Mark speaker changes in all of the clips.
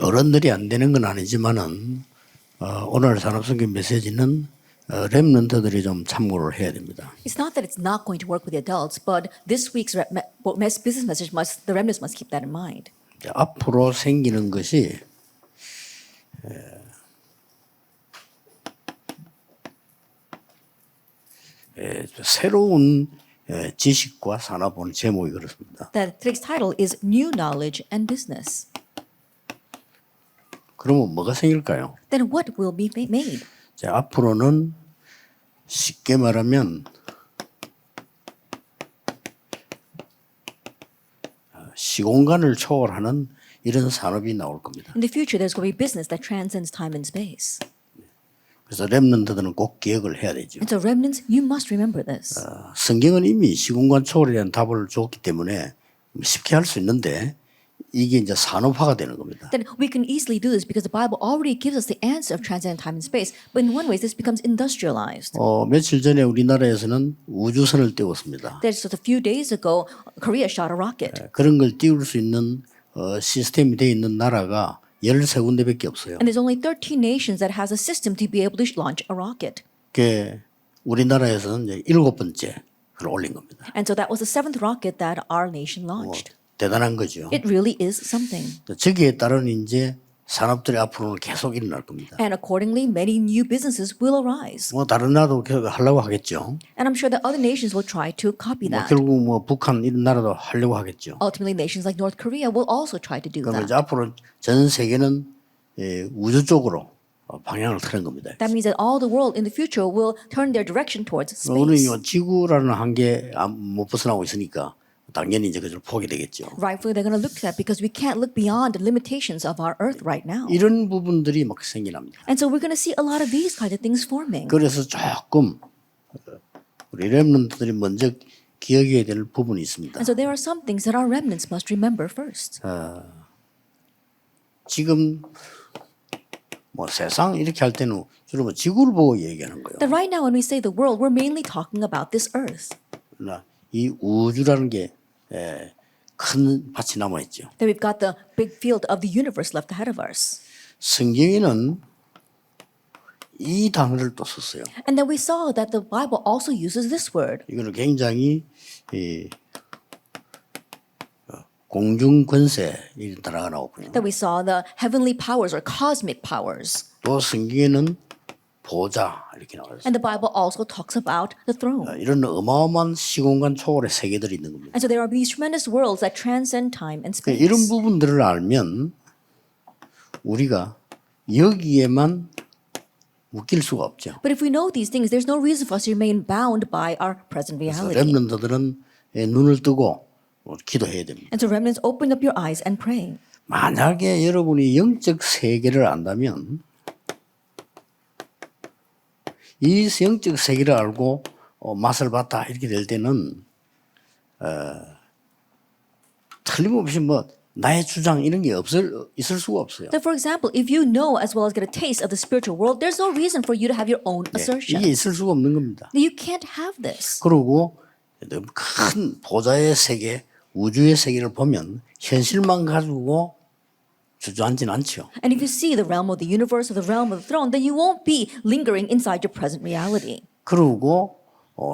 Speaker 1: 어른들이 안 되는 건 아니지만은 오늘 산업선교 메시지는 렘넌트들이 좀 참고를 해야 됩니다.
Speaker 2: It's not that it's not going to work with the adults, but this week's business message the remnants must keep that in mind.
Speaker 1: 앞으로 생기는 것이 새로운 지식과 산업은 제목이 그렇습니다.
Speaker 2: That today's title is New Knowledge and Business.
Speaker 1: 그러면 뭐가 생길까요?
Speaker 2: Then what will be made?
Speaker 1: 자, 앞으로는 쉽게 말하면 시공간을 초월하는 이런 산업이 나올 겁니다.
Speaker 2: In the future, there's going to be business that transcends time and space.
Speaker 1: 그래서 렘넌트들은 꼭 기억을 해야 되죠.
Speaker 2: And so remnants, you must remember this.
Speaker 1: 성경은 이미 시공간 초월에 대한 답을 줬기 때문에 쉽게 할 수 있는데 이게 이제 산업화가 되는 겁니다.
Speaker 2: Then we can easily do this because the Bible already gives us the answer of transcendent time and space. But in one way, this becomes industrialized.
Speaker 1: 며칠 전에 우리나라에서는 우주선을 띄웠습니다.
Speaker 2: There's just a few days ago, Korea shot a rocket.
Speaker 1: 그런 걸 띄울 수 있는 시스템이 되어 있는 나라가 13군데밖에 없어요.
Speaker 2: And there's only 13 nations that has a system to be able to launch a rocket.
Speaker 1: 그게 우리나라에서는 이제 7번째를 올린 겁니다.
Speaker 2: And so that was the 7th rocket that our nation launched.
Speaker 1: 대단한 거죠.
Speaker 2: It really is something.
Speaker 1: 저기에 따른 이제 산업들이 앞으로는 계속 일어날 겁니다.
Speaker 2: And accordingly, many new businesses will arise.
Speaker 1: 뭐 다른 나라도 계속 하려고 하겠죠.
Speaker 2: And I'm sure that other nations will try to copy that.
Speaker 1: 결국 뭐 북한 이런 나라도 하려고 하겠죠.
Speaker 2: Ultimately, nations like North Korea will also try to do
Speaker 1: 그러면 이제
Speaker 2: that.
Speaker 1: 앞으로 전 세계는 우주 쪽으로 방향을 트는 겁니다.
Speaker 2: That means that all the world in the future will turn their direction towards
Speaker 1: 우리는
Speaker 2: space.
Speaker 1: 지구라는 한계 못 벗어나고 있으니까 당연히 이제 그걸 포기되겠죠.
Speaker 2: Rightfully, they're going to look to that because we can't look beyond the limitations of our Earth right now.
Speaker 1: 이런 부분들이 막 생겨납니다.
Speaker 2: And so we're going to see a lot of these kinds of things forming.
Speaker 1: 그래서 조금 우리 렘넌트들이 먼저 기억해야 될 부분이 있습니다.
Speaker 2: And so there are some things that our remnants must remember first.
Speaker 1: 지금 뭐 세상 이렇게 할 때는 주로 뭐 지구를 보고 얘기하는 거예요.
Speaker 2: That right now when we say the world, we're mainly talking about this Earth.
Speaker 1: 그러나 이 우주라는 게 큰 밭이 남아 있죠.
Speaker 2: That we've got the big field of the universe left ahead of us.
Speaker 1: 성경에는 이 단어를 또 썼어요.
Speaker 2: And then we saw that the Bible also uses this word.
Speaker 1: 이거는 굉장히 공중 권세 이런 단어가 나오고요.
Speaker 2: That we saw the heavenly powers or cosmic powers.
Speaker 1: 또 성경에는 보좌 이렇게 나와요.
Speaker 2: And the Bible also talks about the throne.
Speaker 1: 이런 어마어마한 시공간 초월의 세계들이 있는 겁니다.
Speaker 2: And so there are these tremendous worlds that transcend time and space.
Speaker 1: 이런 부분들을 알면 우리가 여기에만 묶일 수가 없죠.
Speaker 2: But if we know these things, there's no reason for us to remain bound by our present reality.
Speaker 1: 렘넌트들은 눈을 뜨고 기도해야 됩니다.
Speaker 2: And so remnants, open up your eyes and pray.
Speaker 1: 만약에 여러분이 영적 세계를 안다면 이 영적 세계를 알고 맛을 봤다 이렇게 될 때는 틀림없이 뭐 나의 주장 이런 게 있을 수가 없어요.
Speaker 2: So for example, if you know as well as get a taste of the spiritual world, there's no reason for you to have your own assertion.
Speaker 1: 이게 있을 수가 없는 겁니다.
Speaker 2: You can't have this.
Speaker 1: 그리고 큰 보좌의 세계, 우주의 세계를 보면 현실만 가지고 주저앉지는 않죠.
Speaker 2: And if you see the realm of the universe or the realm of the throne, then you won't be lingering inside your present reality.
Speaker 1: 그리고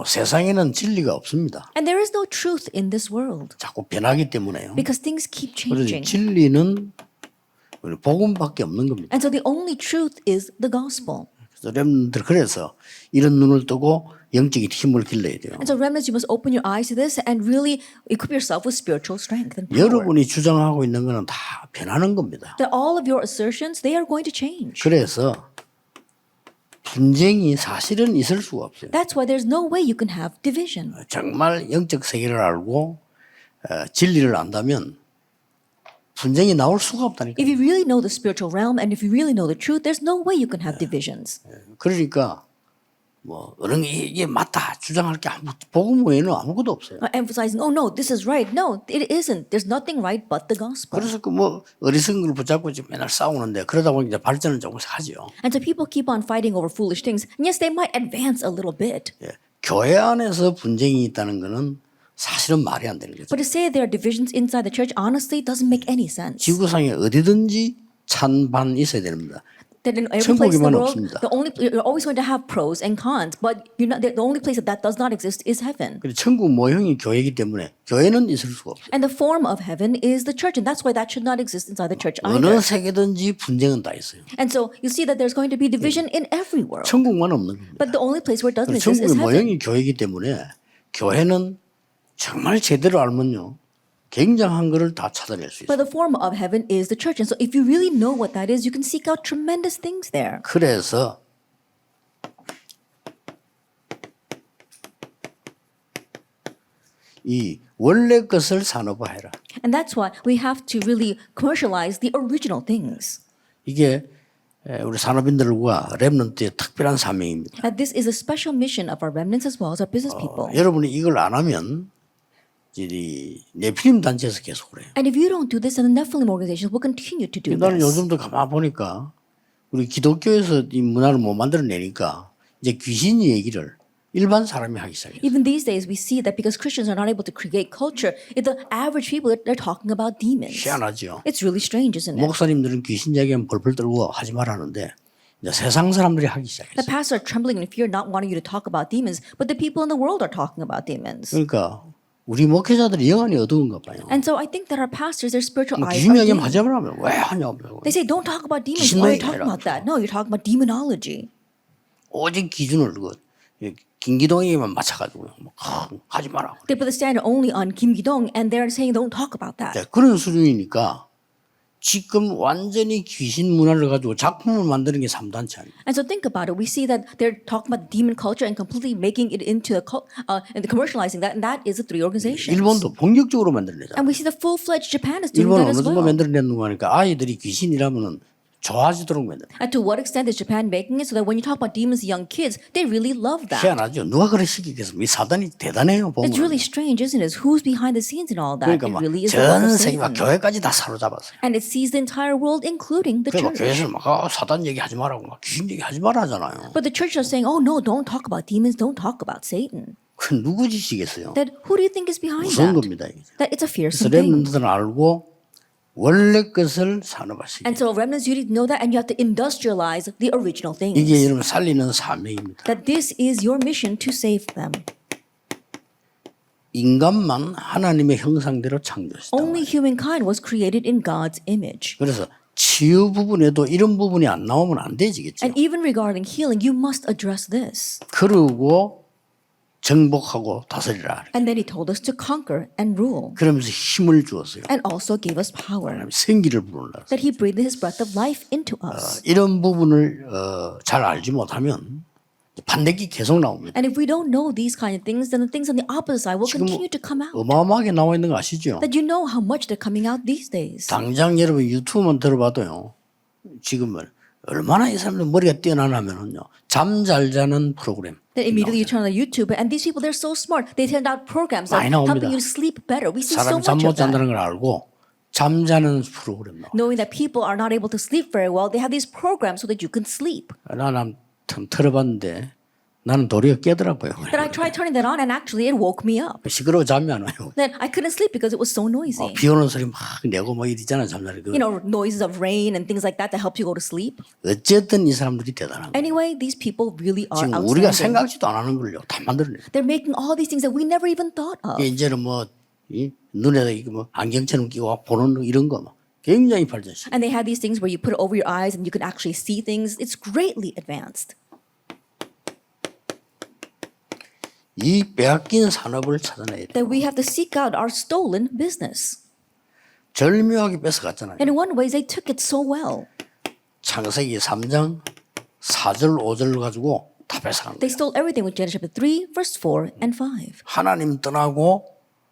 Speaker 1: 세상에는 진리가 없습니다.
Speaker 2: And there is no truth in this world
Speaker 1: 자꾸 변하기 때문에요.
Speaker 2: because things keep
Speaker 1: 그래서
Speaker 2: changing.
Speaker 1: 진리는 복음밖에 없는 겁니다.
Speaker 2: And so the only truth is the gospel.
Speaker 1: 그래서 이런 눈을 뜨고 영적인 힘을 길러야 돼요.
Speaker 2: And so remnants, you must open your eyes to this and really equip yourself with spiritual strength and power.
Speaker 1: 여러분이 주장하고 있는 것은 다 변하는 겁니다.
Speaker 2: That all of your assertions, they are going to change.
Speaker 1: 그래서 분쟁이 사실은 있을 수가 없어요.
Speaker 2: That's why there's no way you can have division.
Speaker 1: 정말 영적 세계를 알고 진리를 안다면 분쟁이 나올 수가 없다니까요.
Speaker 2: If you really know the spiritual realm and if you really know the truth, there's no way you can have divisions.
Speaker 1: 그러니까 뭐 어느 게 이게 맞다 주장할 게 복음 외에는 아무것도 없어요.
Speaker 2: Emphasizing, oh no, this is right. No, it isn't. There's nothing right but the gospel.
Speaker 1: 그래서 그 뭐 어리석은 걸 붙잡고 지금 맨날 싸우는데 그러다 보니 이제 발전은 조금씩 하죠.
Speaker 2: And so people keep on fighting over foolish things. And yes, they might advance a little bit.
Speaker 1: 교회 안에서 분쟁이 있다는 거는 사실은 말이 안 되는 거죠.
Speaker 2: But to say there are divisions inside the church, honestly, doesn't make any sense.
Speaker 1: 지구상에 어디든지 찬반 있어야 됩니다.
Speaker 2: That in every place in the
Speaker 1: 천국에만
Speaker 2: world,
Speaker 1: 없습니다.
Speaker 2: you're always going to have pros and cons, but the only place that does not exist is heaven.
Speaker 1: 그리고 천국 모형이 교회이기 때문에 교회는 있을 수가 없어요.
Speaker 2: And the form of heaven is the church, and that's why that should not exist inside the church
Speaker 1: 어느
Speaker 2: either.
Speaker 1: 세계든지 분쟁은 다 있어요.
Speaker 2: And so you see that there's going to be division in every world.
Speaker 1: 천국만 없는 겁니다.
Speaker 2: But the only place where it doesn't exist
Speaker 1: 천국의
Speaker 2: is heaven.
Speaker 1: 모형이 교회이기 때문에 교회는 정말 제대로 알면요. 굉장한 것을 다 찾아낼 수 있어요.
Speaker 2: But the form of heaven is the church. And so if you really know what that is, you can seek out tremendous things there.
Speaker 1: 그래서 이 원래 것을 산업화해라.
Speaker 2: And that's why we have to really commercialize the original things.
Speaker 1: 이게 우리 산업인들과 렘넌트의 특별한 사명입니다.
Speaker 2: And this is a special mission of our remnants as well as our business people.
Speaker 1: 여러분이 이걸 안 하면 이 네필림 단체에서 계속 그래요.
Speaker 2: And if you don't do this, then the Nephilim organizations will continue to do
Speaker 1: 나는
Speaker 2: this.
Speaker 1: 요즘도 가만 보니까 우리 기독교에서 이 문화를 못 만들어내니까 이제 귀신 얘기를 일반 사람이 하기 시작해요.
Speaker 2: Even these days, we see that because Christians are not able to create culture, the average people, they're talking about demons.
Speaker 1: 희한하죠.
Speaker 2: It's really strange, isn't it?
Speaker 1: 목사님들은 귀신 얘기하면 벌벌 떨고 하지 말라는데 이제 세상 사람들이 하기
Speaker 2: The
Speaker 1: 시작했어요.
Speaker 2: pastors are trembling in fear, not wanting you to talk about demons, but the people in the world are talking about demons.
Speaker 1: 그러니까 우리 목회자들이 영안이 어두운가 봐요.
Speaker 2: And so I think that our pastors, their spiritual eyes
Speaker 1: 귀신
Speaker 2: are
Speaker 1: 얘기하면
Speaker 2: dim.
Speaker 1: 하지 말라면 왜 하냐고.
Speaker 2: They say, don't talk about demons.
Speaker 1: 귀신
Speaker 2: Why are you
Speaker 1: 얘기
Speaker 2: talking
Speaker 1: 아니라
Speaker 2: about that? No, you're talking about demonology.
Speaker 1: 오직 기준을 김기동에게만 맞춰가지고 하지 마라.
Speaker 2: They put the standard only on Kim Gi-dong, and they're saying, don't talk about that.
Speaker 1: 그런 수준이니까 지금 완전히 귀신 문화를 가지고 작품을 만드는 게 3단체 아니에요.
Speaker 2: And so think about it. We see that they're talking about demon culture and completely making it into and commercializing that, and that is the three organizations.
Speaker 1: 일본도 본격적으로 만들어내잖아요.
Speaker 2: And we see the full-fledged Japan is doing
Speaker 1: 일본은
Speaker 2: that
Speaker 1: 어느
Speaker 2: as
Speaker 1: 정도
Speaker 2: well.
Speaker 1: 만들어내는 거니까 아이들이 귀신이라면은 좋아지도록 만들어.
Speaker 2: And to what extent is Japan making it so that when you talk about demons to young kids, they really love that?
Speaker 1: 희한하죠. 누가 그래 시키겠습니까? 이 사단이 대단해요. 보면.
Speaker 2: It's really strange, isn't it? Who's behind the scenes and all that?
Speaker 1: 그러니까
Speaker 2: It
Speaker 1: 막
Speaker 2: really is the work
Speaker 1: 전
Speaker 2: of
Speaker 1: 세계 막
Speaker 2: Satan.
Speaker 1: 교회까지 다 사로잡았어요.
Speaker 2: And it sees the entire world, including the
Speaker 1: 그래서 막
Speaker 2: church.
Speaker 1: 교회에서 막 사단 얘기하지 말라고 막 귀신 얘기하지 말라 하잖아요.
Speaker 2: But the church are saying, oh no, don't talk about demons, don't talk about Satan.
Speaker 1: 그 누구 짓이겠어요?
Speaker 2: That who do you think is behind
Speaker 1: 무서운
Speaker 2: that?
Speaker 1: 겁니다. 이게.
Speaker 2: That it's a
Speaker 1: 그래서
Speaker 2: fearsome thing.
Speaker 1: 렘넌트들은 알고 원래 것을 산업화시키고
Speaker 2: And so remnants, you need to know that, and you have to industrialize the original things.
Speaker 1: 이게 여러분 살리는 사명입니다.
Speaker 2: That this is your mission to save them.
Speaker 1: 인간만 하나님의 형상대로 창조했다.
Speaker 2: Only humankind was created in God's image.
Speaker 1: 그래서 치유 부분에도 이런 부분이 안 나오면 안 되지겠죠.
Speaker 2: And even regarding healing, you must address this.
Speaker 1: 그러고 정복하고 다스리라.
Speaker 2: And then he told us to conquer and rule.
Speaker 1: 그러면서 힘을 주었어요.
Speaker 2: And also gave us power.
Speaker 1: 생기를 불어넣었어요.
Speaker 2: That he breathed his breath of life into us.
Speaker 1: 이런 부분을 잘 알지 못하면 반대기 계속 나옵니다.
Speaker 2: And if we don't know these kind of things, then the things on the opposite side will continue to come out.
Speaker 1: 어마어마하게 나와 있는 거 아시죠?
Speaker 2: That you know how much they're coming out these days.
Speaker 1: 당장 여러분 유튜브만 들어봐도요. 지금은 얼마나 이 사람들 머리가 뛰어나냐면요. 잠 잘 자는 프로그램.
Speaker 2: Then immediately you turn on YouTube, and these people, they're so smart. They send out programs that
Speaker 1: 많이 나옵니다.
Speaker 2: helping you to sleep better. We see so
Speaker 1: 사람이 잠
Speaker 2: much
Speaker 1: 못
Speaker 2: of that.
Speaker 1: 잔다는 걸 알고 잠자는 프로그램 나와.
Speaker 2: Knowing that people are not able to sleep very well, they have these programs so that you can sleep.
Speaker 1: 나는 틀어봤는데 나는 도리어 깨더라고요.
Speaker 2: Then I tried turning that on, and actually it woke me up.
Speaker 1: 시끄러워 잠이 안 와요.
Speaker 2: Then I couldn't sleep because it was so noisy.
Speaker 1: 비 오는 소리 막 내고 뭐 이러잖아 잠자리.
Speaker 2: You know, noises of rain and things like that that help you go to sleep.
Speaker 1: 어쨌든 이 사람들이 대단한 거예요.
Speaker 2: Anyway, these people really are
Speaker 1: 지금 우리가
Speaker 2: outstanding.
Speaker 1: 생각지도 안 하는 걸요. 다 만들어내요.
Speaker 2: They're making all these things that we never even thought of.
Speaker 1: 이제는 뭐 눈에다 이거 뭐 안경처럼 끼고 보는 이런 거 막 굉장히 발전시.
Speaker 2: And they have these things where you put it over your eyes and you can actually see things. It's greatly advanced.
Speaker 1: 이 빼앗긴 산업을 찾아내야 돼.
Speaker 2: That we have to seek out our stolen business.
Speaker 1: 절묘하게 뺏어갔잖아요.
Speaker 2: And in one way, they took it so well.
Speaker 1: 창세기 3장 4절 5절을 가지고 다 뺏어간
Speaker 2: They
Speaker 1: 거예요.
Speaker 2: stole everything with Genesis chapter 3, verse 4 and 5.
Speaker 1: 하나님 떠나고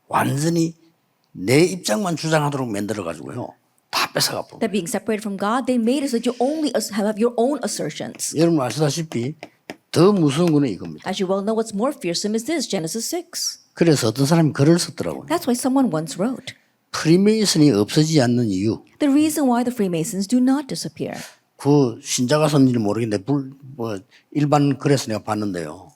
Speaker 1: 완전히 내 입장만 주장하도록 만들어 가지고요. 다 뺏어가 버려.
Speaker 2: That being separated from God, they made it so that you only have your own assertions.
Speaker 1: 여러분 아시다시피 더 무서운 거는 이겁니다.
Speaker 2: As you well know, what's more fearsome is this, Genesis 6.
Speaker 1: 그래서 어떤 사람이 글을 썼더라고요.
Speaker 2: That's why someone once wrote,
Speaker 1: 프리메이슨이 없어지지 않는 이유.
Speaker 2: the reason why the Freemasons do not disappear.
Speaker 1: 그 신자가 썼는지 모르겠는데 일반 글에서 내가 봤는데요.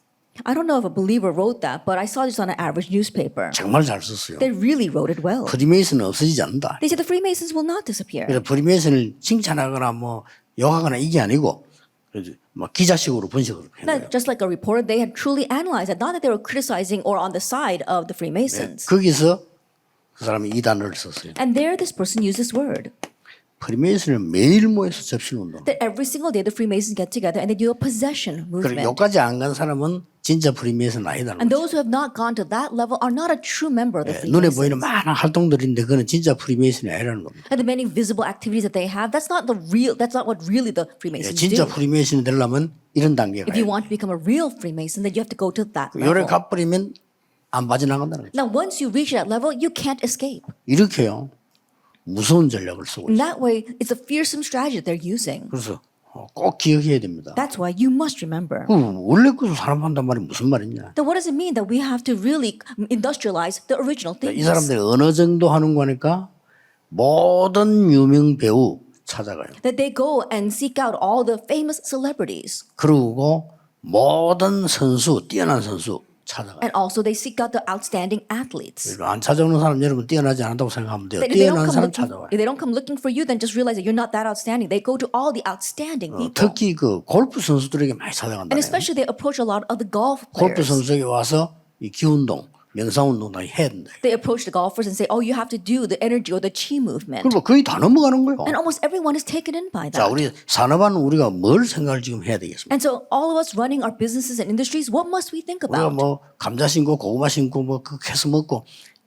Speaker 2: I don't know if a believer wrote that, but I saw this on an average newspaper.
Speaker 1: 정말 잘 썼어요.
Speaker 2: They really wrote it well.
Speaker 1: 프리메이슨은 없어지지 않는다.
Speaker 2: They said the Freemasons will not disappear.
Speaker 1: 그래서 프리메이슨을 칭찬하거나 뭐 욕하거나 이게 아니고 막 기자식으로 분석을 해요.
Speaker 2: Not just like a reporter, they had truly analyzed it. Not that they were criticizing or on the side of the Freemasons.
Speaker 1: 거기서 그 사람이 이 단어를 썼어요.
Speaker 2: And there this person used this word.
Speaker 1: 프리메이슨은 매일 모여서 접신운동.
Speaker 2: That every single day the Freemasons get together and they do a possession
Speaker 1: 그리고
Speaker 2: movement.
Speaker 1: 여기까지 안 간 사람은 진짜 프리메이슨 아니다는
Speaker 2: And
Speaker 1: 거죠.
Speaker 2: those who have not gone to that level are not a true member of the
Speaker 1: 눈에
Speaker 2: Freemasons.
Speaker 1: 보이는 많은 활동들인데 그거는 진짜 프리메이슨이 아니라는 겁니다.
Speaker 2: And the many visible activities that they have, that's not what really the Freemasons
Speaker 1: 진짜
Speaker 2: do.
Speaker 1: 프리메이슨이 되려면 이런 단계가
Speaker 2: If you
Speaker 1: 있어요.
Speaker 2: want to become a real Freemason, then you have to go to that
Speaker 1: 요래
Speaker 2: level.
Speaker 1: 가버리면 안 빠져나간다는 거죠.
Speaker 2: Now, once you reach that level, you can't escape.
Speaker 1: 이렇게요. 무서운 전략을 쓰고
Speaker 2: In
Speaker 1: 있어요.
Speaker 2: that way, it's a fearsome strategy they're using.
Speaker 1: 그래서 꼭 기억해야 됩니다.
Speaker 2: That's why you must remember.
Speaker 1: 원래 그 산업한단 말이 무슨 말이냐.
Speaker 2: Then what does it mean that we have to really industrialize the original
Speaker 1: 이
Speaker 2: things?
Speaker 1: 사람들이 어느 정도 하는 거니까 모든 유명 배우 찾아가요.
Speaker 2: That they go and seek out all the famous celebrities.
Speaker 1: 그리고 모든 선수, 뛰어난 선수 찾아가요.
Speaker 2: And also they seek out the outstanding athletes.
Speaker 1: 안 찾아오는 사람 여러분 뛰어나지 않다고 생각하면 돼요.
Speaker 2: That if
Speaker 1: 뛰어난 사람 찾아와요.
Speaker 2: if they don't come looking for you, then just realize that you're not that outstanding. They go to all the outstanding people.
Speaker 1: 특히 그 골프 선수들에게 많이
Speaker 2: And
Speaker 1: 찾아간다네요.
Speaker 2: especially they approach a lot of the golf
Speaker 1: 골프
Speaker 2: players.
Speaker 1: 선수에게 와서 이 기운동, 명상운동 다 해야 된다.
Speaker 2: They approach the golfers and say, oh, you have to do the energy or the chi movement.
Speaker 1: 그리고 거의 다 넘어가는 거예요.
Speaker 2: And almost everyone is taken in by
Speaker 1: 자,
Speaker 2: that.
Speaker 1: 우리 산업화는 우리가 뭘 생각을 지금 해야 되겠습니까?
Speaker 2: And so all of us running our businesses and industries, what must we think
Speaker 1: 우리가
Speaker 2: about?
Speaker 1: 뭐 감자 심고 고구마 심고 뭐 그렇게 해서 먹고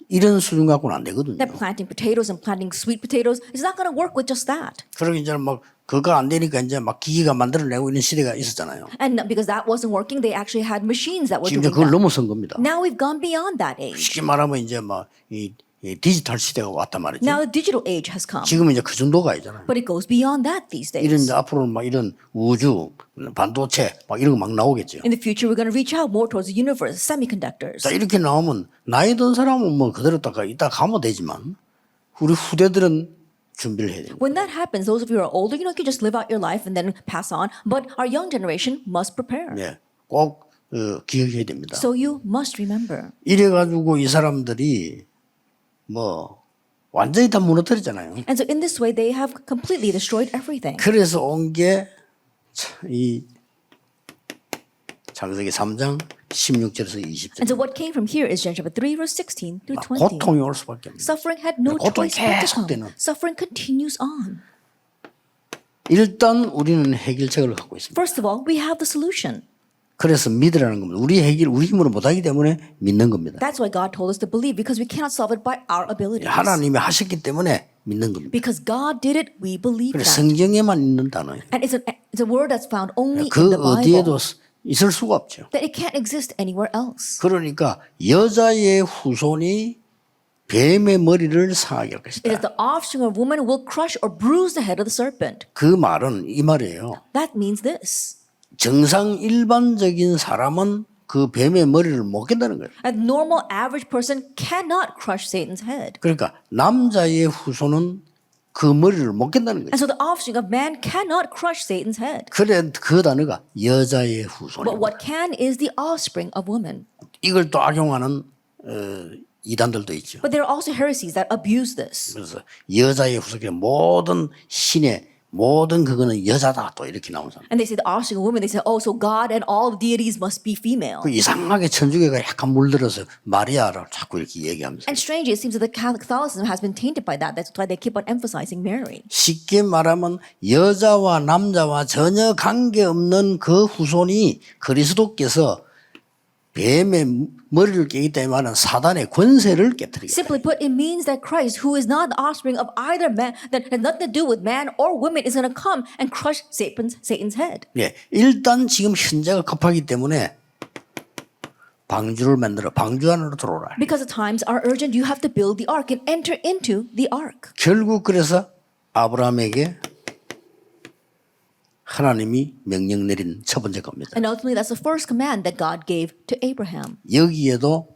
Speaker 1: 이런 수준 갖고는 안 되거든요.
Speaker 2: That planting potatoes and planting sweet potatoes is not going to work with just that.
Speaker 1: 그러고 이제 막 그거 안 되니까 이제 막 기계가 만들어내고 있는 시대가 있었잖아요.
Speaker 2: And because that wasn't working, they actually had machines that were
Speaker 1: 지금
Speaker 2: doing
Speaker 1: 이제 그걸
Speaker 2: that.
Speaker 1: 넘어선 겁니다.
Speaker 2: Now we've gone beyond that age.
Speaker 1: 쉽게 말하면 이제 막 이 디지털 시대가 왔단 말이죠.
Speaker 2: Now the digital age has come.
Speaker 1: 지금은 이제 그 정도가 아니잖아요.
Speaker 2: But it goes beyond that these
Speaker 1: 이런
Speaker 2: days.
Speaker 1: 이제 앞으로는 막 이런 우주, 반도체 막 이런 거 막 나오겠죠.
Speaker 2: In the future, we're going to reach out more towards the universe, semiconductors.
Speaker 1: 자 이렇게 나오면 나이 든 사람은 뭐 그대로 이따 가면 되지만 우리 후대들은 준비를 해야 돼요.
Speaker 2: When that happens, those of you who are older, you can just live out your life and then pass on. But our young generation must prepare.
Speaker 1: 예, 꼭 기억해야 됩니다.
Speaker 2: So you must remember.
Speaker 1: 이래가지고 이 사람들이 뭐 완전히 다 무너뜨렸잖아요.
Speaker 2: And so in this way, they have completely destroyed everything.
Speaker 1: 그래서 온 게 이 창세기 3장 16절에서 20절.
Speaker 2: And so what came from here is Genesis chapter 3, verse 16 through 20.
Speaker 1: 고통이 올 수밖에 없는.
Speaker 2: Suffering had no
Speaker 1: 고통이
Speaker 2: choice but to
Speaker 1: 계속되는.
Speaker 2: come. Suffering continues on.
Speaker 1: 일단 우리는 해결책을 갖고 있습니다.
Speaker 2: First of all, we have the solution.
Speaker 1: 그래서 믿으라는 겁니다. 우리 힘으로 못하기 때문에 믿는 겁니다.
Speaker 2: That's why God told us to believe, because we cannot solve it by our abilities.
Speaker 1: 하나님이 하셨기 때문에 믿는 겁니다.
Speaker 2: Because God did it, we believe
Speaker 1: 그래서
Speaker 2: that.
Speaker 1: 성경에만 있는 단어예요.
Speaker 2: And it's a word that's found only
Speaker 1: 그
Speaker 2: in the
Speaker 1: 어디에도
Speaker 2: Bible.
Speaker 1: 있을 수가 없죠.
Speaker 2: That it can't exist anywhere else.
Speaker 1: 그러니까 여자의 후손이 뱀의 머리를 상하게 할
Speaker 2: It is
Speaker 1: 것이다.
Speaker 2: the offspring of woman will crush or bruise the head of the serpent.
Speaker 1: 그 말은 이 말이에요.
Speaker 2: That means this.
Speaker 1: 정상 일반적인 사람은 그 뱀의 머리를 못 깬다는 거예요.
Speaker 2: A normal average person cannot crush Satan's head.
Speaker 1: 그러니까 남자의 후손은 그 머리를 못 깬다는 거예요.
Speaker 2: And so the offspring of man cannot crush Satan's head.
Speaker 1: 그래 그 단어가 여자의
Speaker 2: But
Speaker 1: 후손입니다.
Speaker 2: what can is the offspring of woman.
Speaker 1: 이걸 또 악용하는 이단들도 있죠.
Speaker 2: But there are also heresies that abuse this.
Speaker 1: 그래서 여자의 후손의 모든 신의 모든 그거는 여자다 또 이렇게 나온 사람.
Speaker 2: And they say the offspring of woman, they say, oh, so God and all the deities must be female.
Speaker 1: 그 이상하게 천주교가 약간 물들어서 마리아를 자꾸 이렇게 얘기하면서
Speaker 2: And strangely, it seems that the Catholicism has been tainted by that. That's why they keep on emphasizing Mary.
Speaker 1: 쉽게 말하면 여자와 남자와 전혀 관계없는 그 후손이 그리스도께서 뱀의 머리를 깨기 때문에 사단의 권세를 깨뜨리겠다.
Speaker 2: Simply put, it means that Christ, who is not the offspring of either man, that has nothing to do with man or woman, is going to come and crush Satan's head.
Speaker 1: 예, 일단 지금 현재가 급하기 때문에 방주를 만들어 방주 안으로 들어오라.
Speaker 2: Because the times are urgent, you have to build the ark and enter into the ark.
Speaker 1: 결국 그래서 아브라함에게 하나님이 명령 내린 첫 번째 겁니다.
Speaker 2: And ultimately, that's the first command that God gave to Abraham.
Speaker 1: 여기에도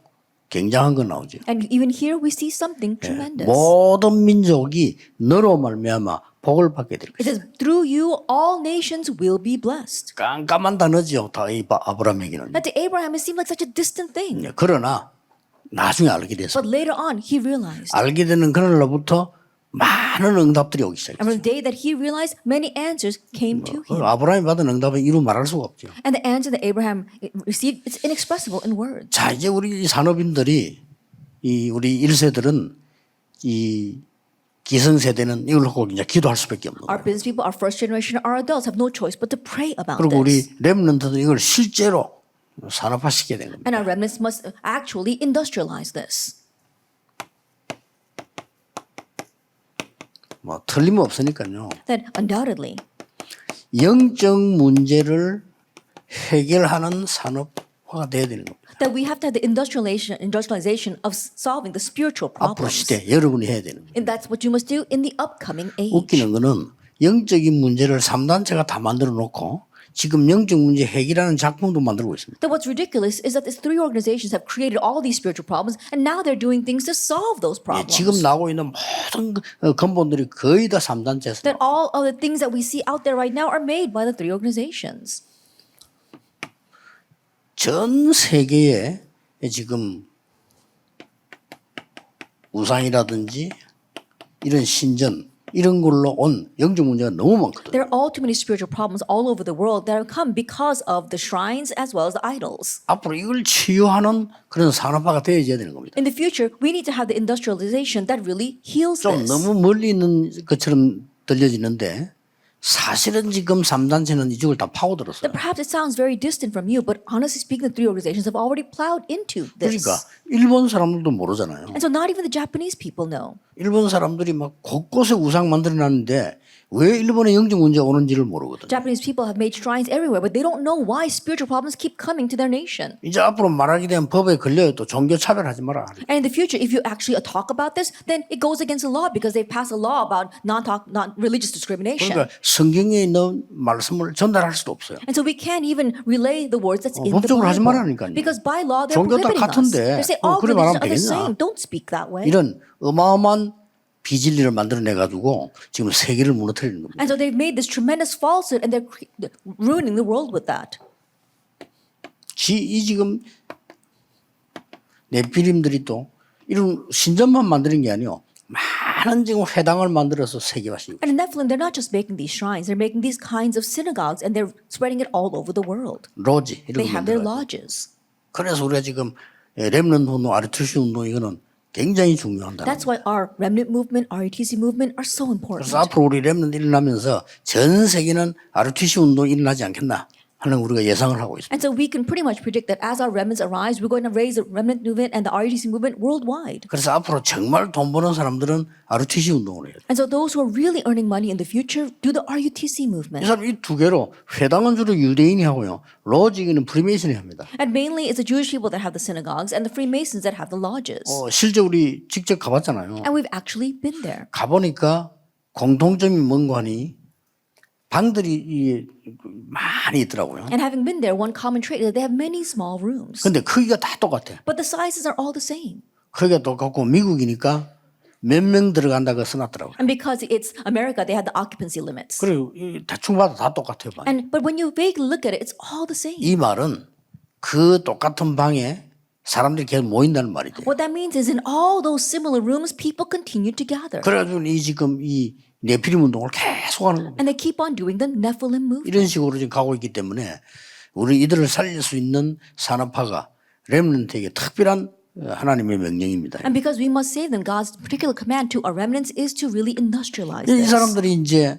Speaker 1: 굉장한 거 나오죠.
Speaker 2: And even here, we see something tremendous.
Speaker 1: 모든 민족이 너로 말미암아 복을 받게 될
Speaker 2: It
Speaker 1: 것이다.
Speaker 2: says, through you, all nations will be blessed.
Speaker 1: 깜깜한 단어죠. 다 이 아브라함에게는.
Speaker 2: That to Abraham, it seemed like such a distant thing.
Speaker 1: 그러나 나중에 알게 돼서
Speaker 2: But later on, he realized.
Speaker 1: 알게 되는 그날로부터 많은 응답들이 오기
Speaker 2: And from
Speaker 1: 시작했어요.
Speaker 2: the day that he realized, many answers came to him.
Speaker 1: 아브라함이 받은 응답은 이루 말할 수가 없죠.
Speaker 2: And the answer that Abraham received, it's inexpressible in words.
Speaker 1: 자, 이제 우리 산업인들이 우리 1세들은 이 기성세대는 이걸 갖고 이제 기도할 수밖에 없는
Speaker 2: Our
Speaker 1: 거예요.
Speaker 2: business people, our first generation, our adults have no choice but to pray about
Speaker 1: 그리고 우리
Speaker 2: this.
Speaker 1: 렘넌트도 이걸 실제로 산업화시켜야 되는 겁니다.
Speaker 2: And our remnants must actually industrialize this.
Speaker 1: 뭐 틀림없으니까요.
Speaker 2: That undoubtedly,
Speaker 1: 영적 문제를 해결하는 산업화가 돼야 되는 겁니다.
Speaker 2: that we have to have the industrialization of solving the spiritual
Speaker 1: 앞으로
Speaker 2: problems.
Speaker 1: 시대 여러분이 해야 되는 겁니다.
Speaker 2: And that's what you must do in the upcoming age.
Speaker 1: 웃기는 거는 영적인 문제를 3단체가 다 만들어 놓고 지금 영적 문제 해결하는 작품도 만들고 있습니다.
Speaker 2: That what's ridiculous is that these three organizations have created all these spiritual problems, and now they're doing things to solve those problems.
Speaker 1: 지금 나오고 있는 모든 근본들이 거의 다 3단체에서
Speaker 2: That all of the things that we see out there right now are made by the three organizations.
Speaker 1: 전 세계에 지금 우상이라든지 이런 신전 이런 걸로 온 영적 문제가 너무 많거든요.
Speaker 2: There are all too many spiritual problems all over the world that have come because of the shrines as well as the idols.
Speaker 1: 앞으로 이걸 치유하는 그런 산업화가 되어야 되는 겁니다.
Speaker 2: In the future, we need to have the industrialization that really heals
Speaker 1: 좀
Speaker 2: this.
Speaker 1: 너무 멀리 있는 것처럼 들려지는데 사실은 지금 3단체는 이쪽을 다 파고들었어요.
Speaker 2: That perhaps it sounds very distant from you, but honestly speaking, the three organizations have already plowed into this.
Speaker 1: 그러니까 일본 사람들도 모르잖아요.
Speaker 2: And so not even the Japanese people know.
Speaker 1: 일본 사람들이 막 곳곳에 우상 만들어놨는데 왜 일본에 영적 문제가 오는지를 모르거든요.
Speaker 2: Japanese people have made shrines everywhere, but they don't know why spiritual problems keep coming to their nation.
Speaker 1: 이제 앞으로 말하게 되면 법에 걸려요. 또 종교 차별하지 마라.
Speaker 2: And in the future, if you actually talk about this, then it goes against the law because they pass a law about not religious discrimination.
Speaker 1: 그러니까 성경에 있는 말씀을 전달할 수도 없어요.
Speaker 2: And so we can't even relay the words that's in the
Speaker 1: 법적으로 하지
Speaker 2: Bible.
Speaker 1: 말라니까요.
Speaker 2: Because by law, they're
Speaker 1: 종교 다
Speaker 2: prohibiting us.
Speaker 1: 같은데,
Speaker 2: They say all
Speaker 1: 그래
Speaker 2: religions
Speaker 1: 말하면
Speaker 2: are the
Speaker 1: 되겠냐?
Speaker 2: same. Don't speak that way.
Speaker 1: 이런 어마어마한 비진리를 만들어내가지고 지금 세계를 무너뜨리는 겁니다.
Speaker 2: And so they've made this tremendous falsehood and they're ruining the world with that.
Speaker 1: 이 지금 네피림들이 또 이런 신전만 만드는 게 아니요. 많은 지금 회당을 만들어서 세계화시키고
Speaker 2: And in Nephilim, they're not just making these shrines, they're making these kinds of synagogues and they're spreading it all over the world.
Speaker 1: 로지 이런
Speaker 2: They
Speaker 1: 거
Speaker 2: have their
Speaker 1: 만들어요.
Speaker 2: lodges.
Speaker 1: 그래서 우리가 지금 렘넌트 운동, RUTC 운동 이거는 굉장히 중요하다.
Speaker 2: That's why our remnant movement, RUTC movement are so important.
Speaker 1: 그래서 앞으로 우리 렘넌트 일어나면서 전 세계는 RUTC 운동이 일어나지 않겠나 하는 우리가 예상을 하고 있습니다.
Speaker 2: And so we can pretty much predict that as our remnants arise, we're going to raise the remnant movement and the RUTC movement worldwide.
Speaker 1: 그래서 앞으로 정말 돈 버는 사람들은 RUTC 운동을 해요.
Speaker 2: And so those who are really earning money in the future do the RUTC
Speaker 1: 이
Speaker 2: movement.
Speaker 1: 사람 이 두 개로 회당은 주로 유대인이 하고요. 로지는 프리메이슨이 합니다.
Speaker 2: And mainly it's the Jewish people that have the synagogues and the Freemasons that have the lodges.
Speaker 1: 실제 우리 직접 가봤잖아요.
Speaker 2: And we've actually been there.
Speaker 1: 가보니까 공통점이 뭔가 하니 방들이 많이 있더라고요.
Speaker 2: And having been there, one common trait is that they have many small rooms.
Speaker 1: 근데 크기가 다 똑같아.
Speaker 2: But the sizes are all the same.
Speaker 1: 크기가 똑같고 미국이니까 몇 명 들어간다고 써놨더라고요.
Speaker 2: And because it's America, they have the occupancy limits.
Speaker 1: 그리고 대충 봐도 다 똑같아요. 방이.
Speaker 2: But when you vaguely look at it, it's all the same.
Speaker 1: 이 말은 그 똑같은 방에 사람들이 계속 모인다는 말이죠.
Speaker 2: What that means is in all those similar rooms, people continue to gather.
Speaker 1: 그래가지고 지금 이 네피림 운동을 계속하는 겁니다.
Speaker 2: And they keep on doing the Nephilim movement.
Speaker 1: 이런 식으로 지금 가고 있기 때문에 우리 이들을 살릴 수 있는 산업화가 렘넌트에게 특별한 하나님의 명령입니다.
Speaker 2: And because we must save them, God's particular command to our remnants is to really industrialize
Speaker 1: 이
Speaker 2: this.
Speaker 1: 사람들이 이제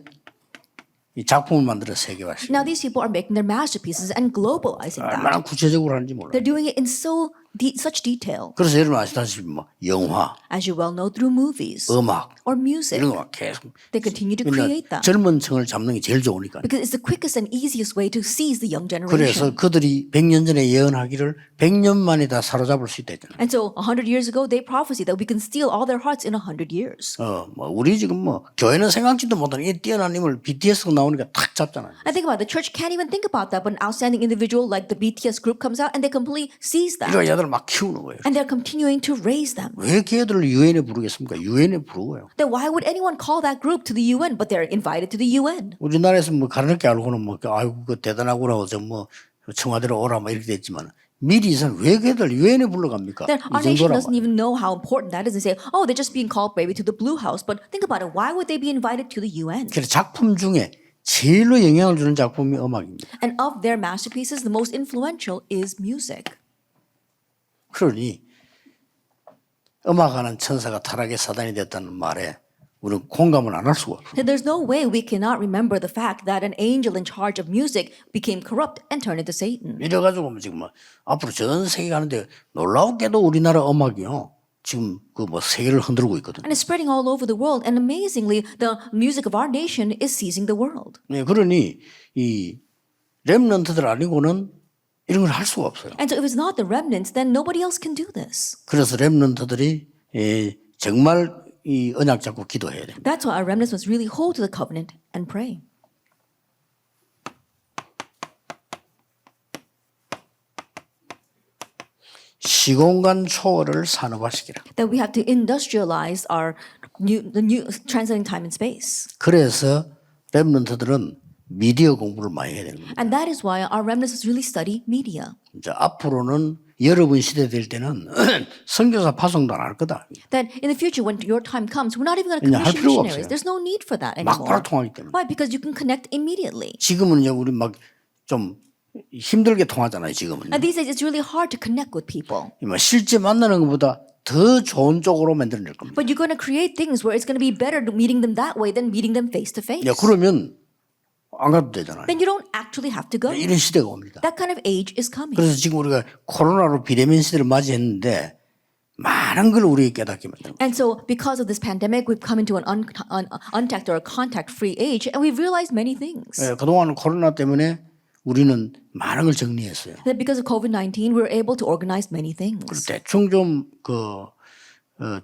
Speaker 1: 이 작품을 만들어 세계화시키고
Speaker 2: Now these people are making their masterpieces and globalizing
Speaker 1: 얼마나
Speaker 2: that.
Speaker 1: 구체적으로 하는지 몰라요.
Speaker 2: They're doing it in such detail.
Speaker 1: 그래서 여러분 아시다시피 뭐 영화,
Speaker 2: As you well know, through movies
Speaker 1: 음악
Speaker 2: or music,
Speaker 1: 이런 거 계속
Speaker 2: they continue to
Speaker 1: 그러니까
Speaker 2: create that.
Speaker 1: 젊은 층을 잡는 게 제일 좋으니까.
Speaker 2: Because it's the quickest and easiest way to seize the young
Speaker 1: 그래서
Speaker 2: generation.
Speaker 1: 그들이 100년 전에 예언하기를 100년 만에 다 사로잡을 수 있다 했잖아요.
Speaker 2: And so 100 years ago, they prophesied that we can steal all their hearts in 100 years.
Speaker 1: 뭐 우리 지금 뭐 교회는 생각지도 못하는 이 뛰어난 힘을 BTS가 나오니까 탁 잡잖아요.
Speaker 2: I think about it, the church can't even think about that, but an outstanding individual like the BTS group comes out and they completely seize that.
Speaker 1: 이러야 걔들 막 키우는 거예요.
Speaker 2: And they're continuing to raise them.
Speaker 1: 왜 걔들을 유엔에 부르겠습니까? 유엔에 부르고요.
Speaker 2: Then why would anyone call that group to the UN? But they're invited to the UN.
Speaker 1: 우리나라에서 뭐 가르칠 게 알고는 뭐 아이고 그 대단하구나 저 뭐 청와대로 오라 뭐 이렇게 됐지만 미리 이선 왜 걔들 유엔에 불러갑니까?
Speaker 2: Then our
Speaker 1: 이
Speaker 2: nation
Speaker 1: 정도라고.
Speaker 2: doesn't even know how important that is and say, oh, they're just being called maybe to the Blue House. But think about it. Why would they be invited to the UN?
Speaker 1: 그래서 작품 중에 제일로 영향을 주는 작품이 음악입니다.
Speaker 2: And of their masterpieces, the most influential is music.
Speaker 1: 그러니 음악하는 천사가 타락의 사단이 됐다는 말에 우리는 공감을 안 할 수가 없어요.
Speaker 2: There's no way we cannot remember the fact that an angel in charge of music became corrupt and turned into Satan.
Speaker 1: 이래가지고 지금 뭐 앞으로 전 세계 가는데 놀라웠게도 우리나라 음악이요. 지금 그 뭐 세계를 흔들고 있거든요.
Speaker 2: And it's spreading all over the world. And amazingly, the music of our nation is seizing the world.
Speaker 1: 네, 그러니 이 렘넌트들 아니고는 이런 걸 할 수가 없어요.
Speaker 2: And so if it's not the remnants, then nobody else can do this.
Speaker 1: 그래서 렘넌트들이 정말 이 언약 잡고 기도해야 됩니다.
Speaker 2: That's why our remnants must really hold to the covenant and pray.
Speaker 1: 시공간 초월을 산업화시키라.
Speaker 2: That we have to industrialize the new translating time and space.
Speaker 1: 그래서 렘넌트들은 미디어 공부를 많이 해야 됩니다.
Speaker 2: And that is why our remnants must really study media.
Speaker 1: 이제 앞으로는 여러분 시대 될 때는 선교사 파송도 안 할 거다.
Speaker 2: That in the future, when your time comes, we're not even going to
Speaker 1: 그냥 할
Speaker 2: commission
Speaker 1: 필요가
Speaker 2: missionaries.
Speaker 1: 없어요.
Speaker 2: There's no need for that
Speaker 1: 막 바로
Speaker 2: anymore.
Speaker 1: 통하기 때문에.
Speaker 2: Why? Because you can connect immediately.
Speaker 1: 지금은 이제 우리 막 좀 힘들게 통하잖아요. 지금은.
Speaker 2: And these days, it's really hard to connect with people.
Speaker 1: 실제 만나는 것보다 더 좋은 쪽으로 만들어낼 겁니다.
Speaker 2: But you're going to create things where it's going to be better meeting them that way than meeting them face to face.
Speaker 1: 야, 그러면 안 가도 되잖아요.
Speaker 2: Then you don't actually have to go.
Speaker 1: 이런 시대가 옵니다.
Speaker 2: That kind of age is coming.
Speaker 1: 그래서 지금 우리가 코로나로 비대면 시대를 맞이했는데 많은 걸 우리에게 깨닫게 만든 거예요.
Speaker 2: And so because of this pandemic, we've come into an untact or a contact-free age, and we've realized many things.
Speaker 1: 그동안 코로나 때문에 우리는 많은 걸 정리했어요.
Speaker 2: That because of COVID-19, we're able to organize many things.
Speaker 1: 대충 좀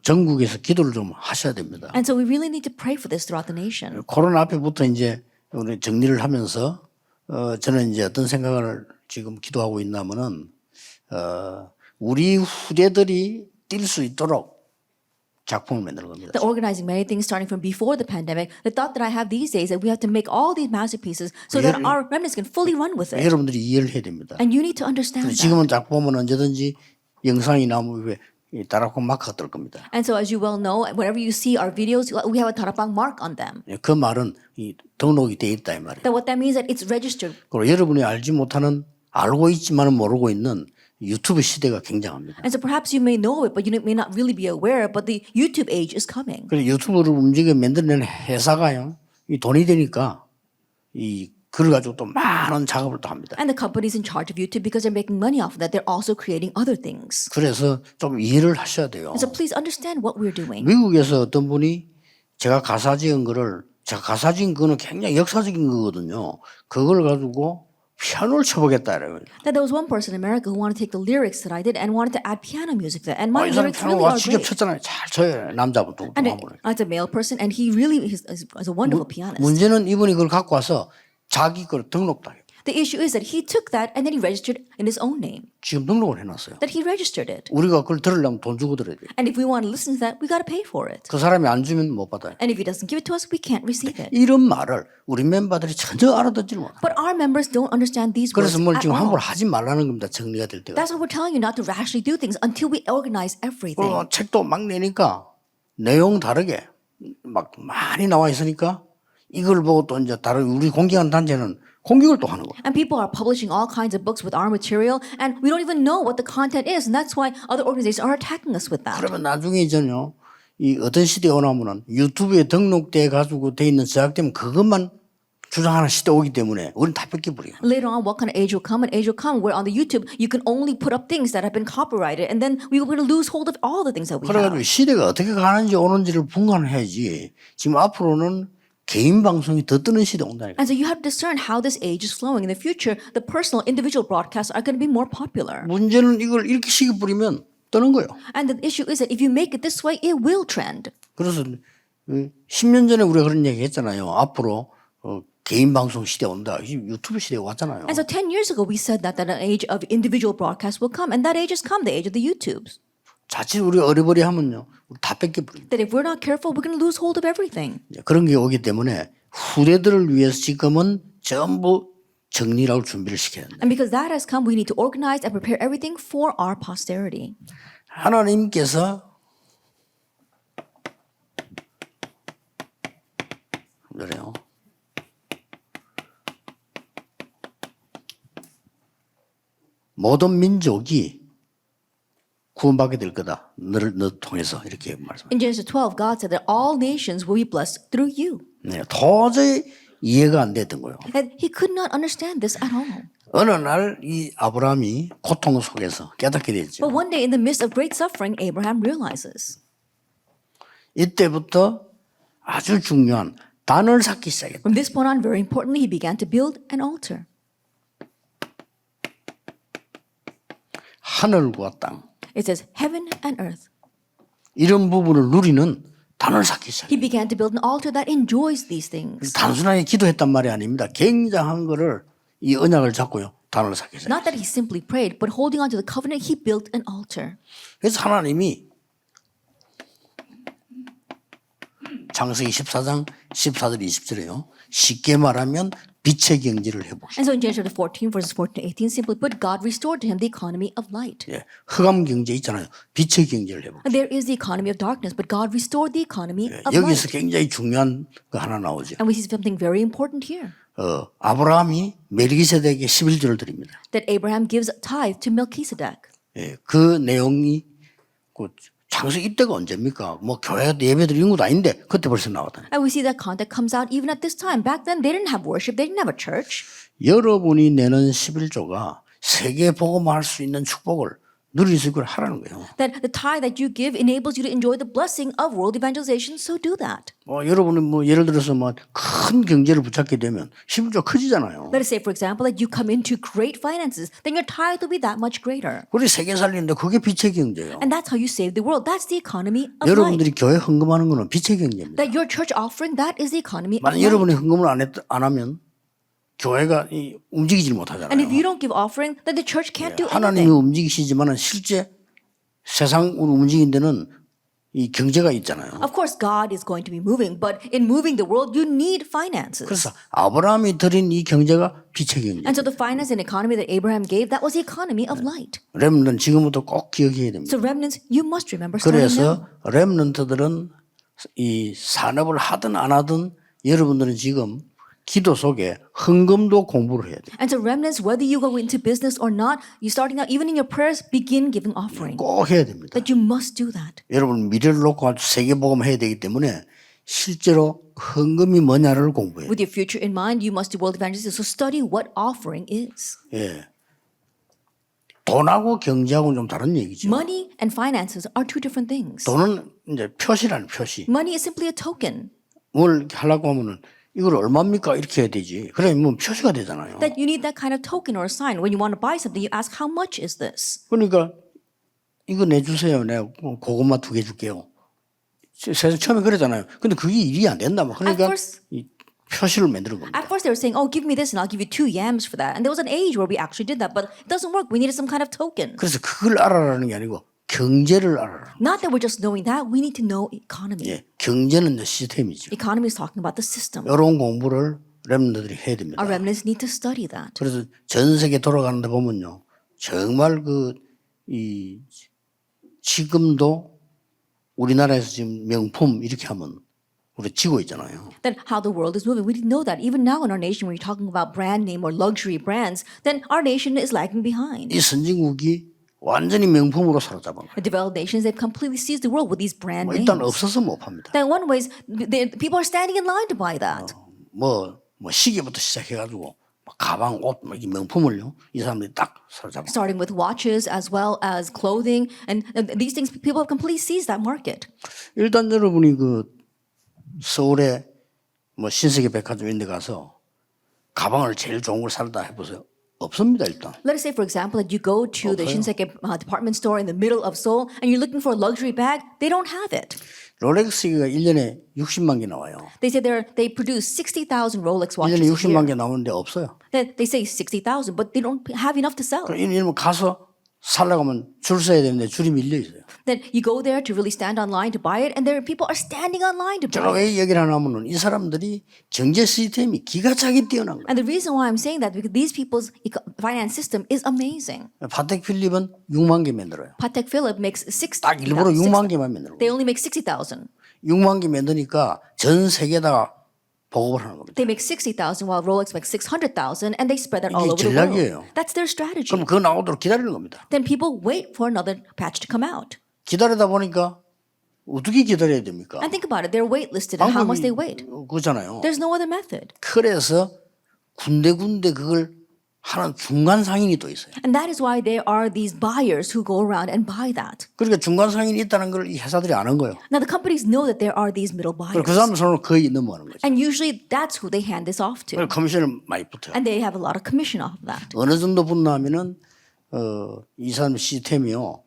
Speaker 1: 전국에서 기도를 좀 하셔야 됩니다.
Speaker 2: And so we really need to pray for this throughout the nation.
Speaker 1: 코로나 앞에부터 이제 우리 정리를 하면서 저는 이제 어떤 생각을 지금 기도하고 있냐면은 우리 후대들이 뛸 수 있도록 작품을 만드는 겁니다.
Speaker 2: The organizing many things starting from before the pandemic. The thought that I have these days that we have to make all these masterpieces so that our remnants can fully run with it.
Speaker 1: 여러분들이 이해를 해야 됩니다.
Speaker 2: And you need to understand that.
Speaker 1: 지금은 딱 보면 언제든지 영상이 나오면 왜 다락방 마크가 뜰 겁니다.
Speaker 2: And so as you well know, whenever you see our videos, we have a tarapang mark on them.
Speaker 1: 그 말은 이 등록이 돼 있다 이 말이에요.
Speaker 2: That what that means that it's registered.
Speaker 1: 그리고 여러분이 알지 못하는 알고 있지만은 모르고 있는 유튜브 시대가 굉장합니다.
Speaker 2: And so perhaps you may know it, but you may not really be aware. But the YouTube age is coming.
Speaker 1: 그래서 유튜브를 움직여 만들어낸 회사가요, 이 돈이 되니까 이 그걸 가지고 또 많은 작업을 또 합니다.
Speaker 2: And the companies in charge of YouTube, because they're making money off of that, they're also creating other things.
Speaker 1: 그래서 좀 이해를 하셔야 돼요.
Speaker 2: And so please understand what we're doing.
Speaker 1: 미국에서 어떤 분이 제가 가사 지은 거는 굉장히 역사적인 거거든요. 그걸 가지고 피아노를 쳐보겠다 이래요.
Speaker 2: That there was one person in America who wanted to take the lyrics that I did and wanted to add piano music to that. And my
Speaker 1: 이 사람
Speaker 2: lyrics
Speaker 1: 피아노
Speaker 2: really
Speaker 1: 와
Speaker 2: are
Speaker 1: 직접
Speaker 2: great.
Speaker 1: 쳤잖아요. 잘 쳐요. 남자분도.
Speaker 2: And it's a male person, and he really is a wonderful pianist.
Speaker 1: 문제는 이분이 그걸 갖고 와서 자기 걸 등록도 해요.
Speaker 2: The issue is that he took that and then he registered in his own name.
Speaker 1: 지금 등록을 해놨어요.
Speaker 2: That he registered it.
Speaker 1: 우리가 그걸 들으려면 돈 주고 들어야 돼요.
Speaker 2: And if we want to listen to that, we got to pay for it.
Speaker 1: 그 사람이 안 주면 못 받아요.
Speaker 2: And if he doesn't give it to us, we can't receive it.
Speaker 1: 이런 말을 우리 멤버들이 전혀 알아듣지를 못해요.
Speaker 2: But our members don't understand these words
Speaker 1: 그래서 뭘
Speaker 2: at
Speaker 1: 지금
Speaker 2: all.
Speaker 1: 함부로 하지 말라는 겁니다. 정리가 될 때가.
Speaker 2: That's what we're telling you, not to rashly do things until we organize everything.
Speaker 1: 책도 막 내니까 내용 다르게 막 많이 나와 있으니까 이걸 보고 또 이제 다른 우리 공격하는 단체는 공격을 또 하는 거예요.
Speaker 2: And people are publishing all kinds of books with our material, and we don't even know what the content is, and that's why other organizations are attacking us with that.
Speaker 1: 그러면 나중에 이제는요, 이 어떤 시대에 오냐면은 유튜브에 등록돼 가지고 돼 있는 저작되면 그것만 주장하는 시대 오기 때문에 우리는 다 뺏겨버려요.
Speaker 2: Later on, what kind of age will come? An age will come where on the YouTube you can only put up things that have been copyrighted, and then we will lose hold of all the things that we
Speaker 1: 그래가지고
Speaker 2: have.
Speaker 1: 시대가 어떻게 가는지 오는지를 분간해야지. 지금 앞으로는 개인 방송이 더 뜨는 시대 온다니까.
Speaker 2: And so you have to discern how this age is flowing. In the future, the personal, individual broadcasts are going to be more popular.
Speaker 1: 문제는 이걸 이렇게 시기 뿌리면 뜨는 거예요.
Speaker 2: And the issue is that if you make it this way, it will trend.
Speaker 1: 그래서 10년 전에 우리가 그런 얘기 했잖아요. 앞으로 개인 방송 시대 온다. 유튜브 시대가 왔잖아요.
Speaker 2: And so 10 years ago, we said that an age of individual broadcast will come, and that age has come, the age of the YouTubes.
Speaker 1: 자칫 우리 어리버리하면요, 우리 다 뺏겨버립니다.
Speaker 2: That if we're not careful, we're going to lose hold of everything.
Speaker 1: 그런 게 오기 때문에 후대들을 위해서 지금은 전부 정리를 하고 준비를 시켜야 된다.
Speaker 2: And because that has come, we need to organize and prepare everything for our posterity.
Speaker 1: 하나님께서 그래요. 모든 민족이 구원받게 될 거다. 너를 통해서 이렇게 말씀합니다.
Speaker 2: In Genesis 12, God said that all nations will be blessed through you.
Speaker 1: 네, 도저히 이해가 안 됐던 거예요.
Speaker 2: And he could not understand this at all.
Speaker 1: 어느 날 이 아브라함이 고통 속에서 깨닫게 됐죠.
Speaker 2: But one day, in the midst of great suffering, Abraham realizes.
Speaker 1: 이때부터 아주 중요한 단을 쌓기 시작했다.
Speaker 2: From this point on, very importantly, he began to build an altar.
Speaker 1: 하늘과 땅
Speaker 2: It says heaven and earth.
Speaker 1: 이런 부분을 누리는 단을 쌓기 시작했다.
Speaker 2: He began to build an altar that enjoys these things.
Speaker 1: 단순하게 기도했단 말이 아닙니다. 굉장한 거를 이 언약을 잡고요. 단을 쌓기 시작했다.
Speaker 2: Not that he simply prayed, but holding on to the covenant, he built an altar.
Speaker 1: 그래서 하나님이 창세기 14장 14절 20절에요. 쉽게 말하면 빛의 경제를 회복시켰다.
Speaker 2: And so in Genesis 14, verses 14 to 18, simply put, God restored to him the economy of light.
Speaker 1: 예, 흑암 경제 있잖아요. 빛의 경제를 회복.
Speaker 2: And there is the economy of darkness, but God restored the economy of
Speaker 1: 여기서
Speaker 2: light.
Speaker 1: 굉장히 중요한 거 하나 나오죠.
Speaker 2: And we see something very important here.
Speaker 1: 아브라함이 멜기세덱에게 11조를 드립니다.
Speaker 2: That Abraham gives tithe to Melchizedek.
Speaker 1: 예, 그 내용이 그 창세기 이때가 언제입니까? 뭐 교회 예배 드리는 것도 아닌데 그때 벌써 나왔다.
Speaker 2: And we see that content comes out even at this time. Back then, they didn't have worship. They didn't have a church.
Speaker 1: 여러분이 내는 11조가 세계 복음화할 수 있는 축복을 누릴 수 있도록 하라는 거예요.
Speaker 2: That the tithe that you give enables you to enjoy the blessing of world evangelization. So do that.
Speaker 1: 여러분이 뭐 예를 들어서 뭐 큰 경제를 붙잡게 되면 11조 커지잖아요.
Speaker 2: Let us say, for example, that you come into great finances, then your tithe will be that much greater.
Speaker 1: 우리 세계 살리는데 그게 빛의 경제예요.
Speaker 2: And that's how you save the world. That's the economy of light.
Speaker 1: 여러분들이 교회 헌금하는 거는 빛의 경제입니다.
Speaker 2: That your church offering, that is the economy of
Speaker 1: 만약
Speaker 2: light.
Speaker 1: 여러분이 헌금을 안 하면 교회가 움직이질
Speaker 2: And if
Speaker 1: 못하잖아요.
Speaker 2: you don't give offering, then the church can't do
Speaker 1: 하나님이
Speaker 2: anything.
Speaker 1: 움직이시지만은 실제 세상으로 움직이는 데는 이 경제가 있잖아요.
Speaker 2: Of course, God is going to be moving, but in moving the world, you need finances.
Speaker 1: 그래서 아브라함이 드린 이 경제가 빛의 경제.
Speaker 2: And so the finance and economy that Abraham gave, that was the economy of light.
Speaker 1: 렘넌트 지금부터 꼭 기억해야 됩니다.
Speaker 2: So remnants, you must remember starting now.
Speaker 1: 그래서 렘넌트들은 이 산업을 하든 안 하든 여러분들은 지금 기도 속에 헌금도 공부를 해야 돼요.
Speaker 2: And so remnants, whether you go into business or not, you starting out, even in your prayers, begin giving offering.
Speaker 1: 꼭 해야 됩니다.
Speaker 2: That you must do that.
Speaker 1: 여러분 미래를 놓고 아주 세계복음 해야 되기 때문에 실제로 헌금이 뭐냐를 공부해요.
Speaker 2: With your future in mind, you must do world evangelism. So study what offering is.
Speaker 1: 예. 돈하고 경제하고는 좀 다른 얘기죠.
Speaker 2: Money and finances are two different things.
Speaker 1: 돈은 이제 표시라는 표시.
Speaker 2: Money is simply a token.
Speaker 1: 뭘 하려고 하면은 이걸 얼마입니까? 이렇게 해야 되지. 그래 뭐 표시가 되잖아요.
Speaker 2: That you need that kind of token or a sign. When you want to buy something, you ask, how much is this?
Speaker 1: 그러니까 이거 내주세요. 내가 고구마 2개 줄게요. 세상 처음에 그랬잖아요. 근데 그게 일이 안 된다. 그러니까 이 표시를 만드는 겁니다.
Speaker 2: At first they were saying, oh, give me this and I'll give you 2 yams for that. And there was an age where we actually did that, but it doesn't work. We needed some kind of token.
Speaker 1: 그래서 그걸 알아라는 게 아니고 경제를 알아라.
Speaker 2: Not that we're just knowing that. We need to know economy.
Speaker 1: 예, 경제는 시스템이죠.
Speaker 2: Economy is talking about the system.
Speaker 1: 이런 공부를 렘너들이 해야 됩니다.
Speaker 2: Our remnants need to study that.
Speaker 1: 그래서 전 세계 돌아가는데 보면요, 정말 지금도 우리나라에서 지금 명품 이렇게 하면 우리 지고 있잖아요.
Speaker 2: Then how the world is moving. We didn't know that. Even now in our nation, when you're talking about brand name or luxury brands, then our nation is lagging behind.
Speaker 1: 이 선진국이 완전히 명품으로 사로잡은 거예요.
Speaker 2: The developed nations, they've completely seized the world with these brand names.
Speaker 1: 일단 없어서 못 팝니다.
Speaker 2: Then in one ways, people are standing in line to buy that.
Speaker 1: 뭐 시계부터 시작해가지고 가방, 옷, 이 명품을요, 이 사람들이 딱 사로잡아.
Speaker 2: Starting with watches as well as clothing. And these things, people have completely seized that market.
Speaker 1: 일단 여러분이 서울에 신세계 백화점 이런 데 가서 가방을 제일 좋은 걸 살다 해보세요. 없습니다 일단.
Speaker 2: Let us say, for example, that you go to the Shinseki department store in the middle of Seoul and you're looking for a luxury bag. They don't have it.
Speaker 1: 롤렉스가 1년에 60만 개 나와요.
Speaker 2: They say they produce 60,000 Rolex watches
Speaker 1: 1년에
Speaker 2: a
Speaker 1: 60만
Speaker 2: year.
Speaker 1: 개 나오는데 없어요.
Speaker 2: They say 60,000, but they don't have enough to sell.
Speaker 1: 이러면 가서 살려고 하면 줄 서야 되는데 줄이 밀려 있어요.
Speaker 2: Then you go there to really stand online to buy it, and there are people are standing online to
Speaker 1: 제가
Speaker 2: buy it.
Speaker 1: 왜 얘기를 하냐면은 이 사람들이 경제 시스템이 기가 차게 뛰어난 거예요.
Speaker 2: And the reason why I'm saying that because these people's finance system is amazing.
Speaker 1: 파텍 필립은 6만 개 만들어요.
Speaker 2: Patek Philippe makes
Speaker 1: 딱 일부러 6만 개만 만들어요.
Speaker 2: They only make 60,000.
Speaker 1: 6만 개 만드니까 전 세계에다가 보급을 하는 겁니다.
Speaker 2: They make 60,000 while Rolex makes 600,000, and they spread that all
Speaker 1: 이게
Speaker 2: over the
Speaker 1: 전략이에요.
Speaker 2: world. That's their strategy.
Speaker 1: 그럼 그거 나오도록 기다리는 겁니다.
Speaker 2: Then people wait for another patch to come out.
Speaker 1: 기다리다 보니까 어떻게 기다려야 됩니까?
Speaker 2: And think about it. They're waitlisted, and how must they wait?
Speaker 1: 그거잖아요.
Speaker 2: There's no other method.
Speaker 1: 그래서 군데군데 그걸 하는 중간 상인이 또 있어요.
Speaker 2: And that is why there are these buyers who go around and buy that.
Speaker 1: 그러니까 중간 상인이 있다는 걸 이 회사들이 아는 거예요.
Speaker 2: Now the companies know that there are these middle
Speaker 1: 그리고
Speaker 2: buyers.
Speaker 1: 그 사람 손으로 거의 넘어가는 거죠.
Speaker 2: And usually that's who they hand this off to.
Speaker 1: 그래서 커미션을 많이 붙어요.
Speaker 2: And they have a lot of commission off of that.
Speaker 1: 어느 정도 붙나하면은 이 사람 시스템이요.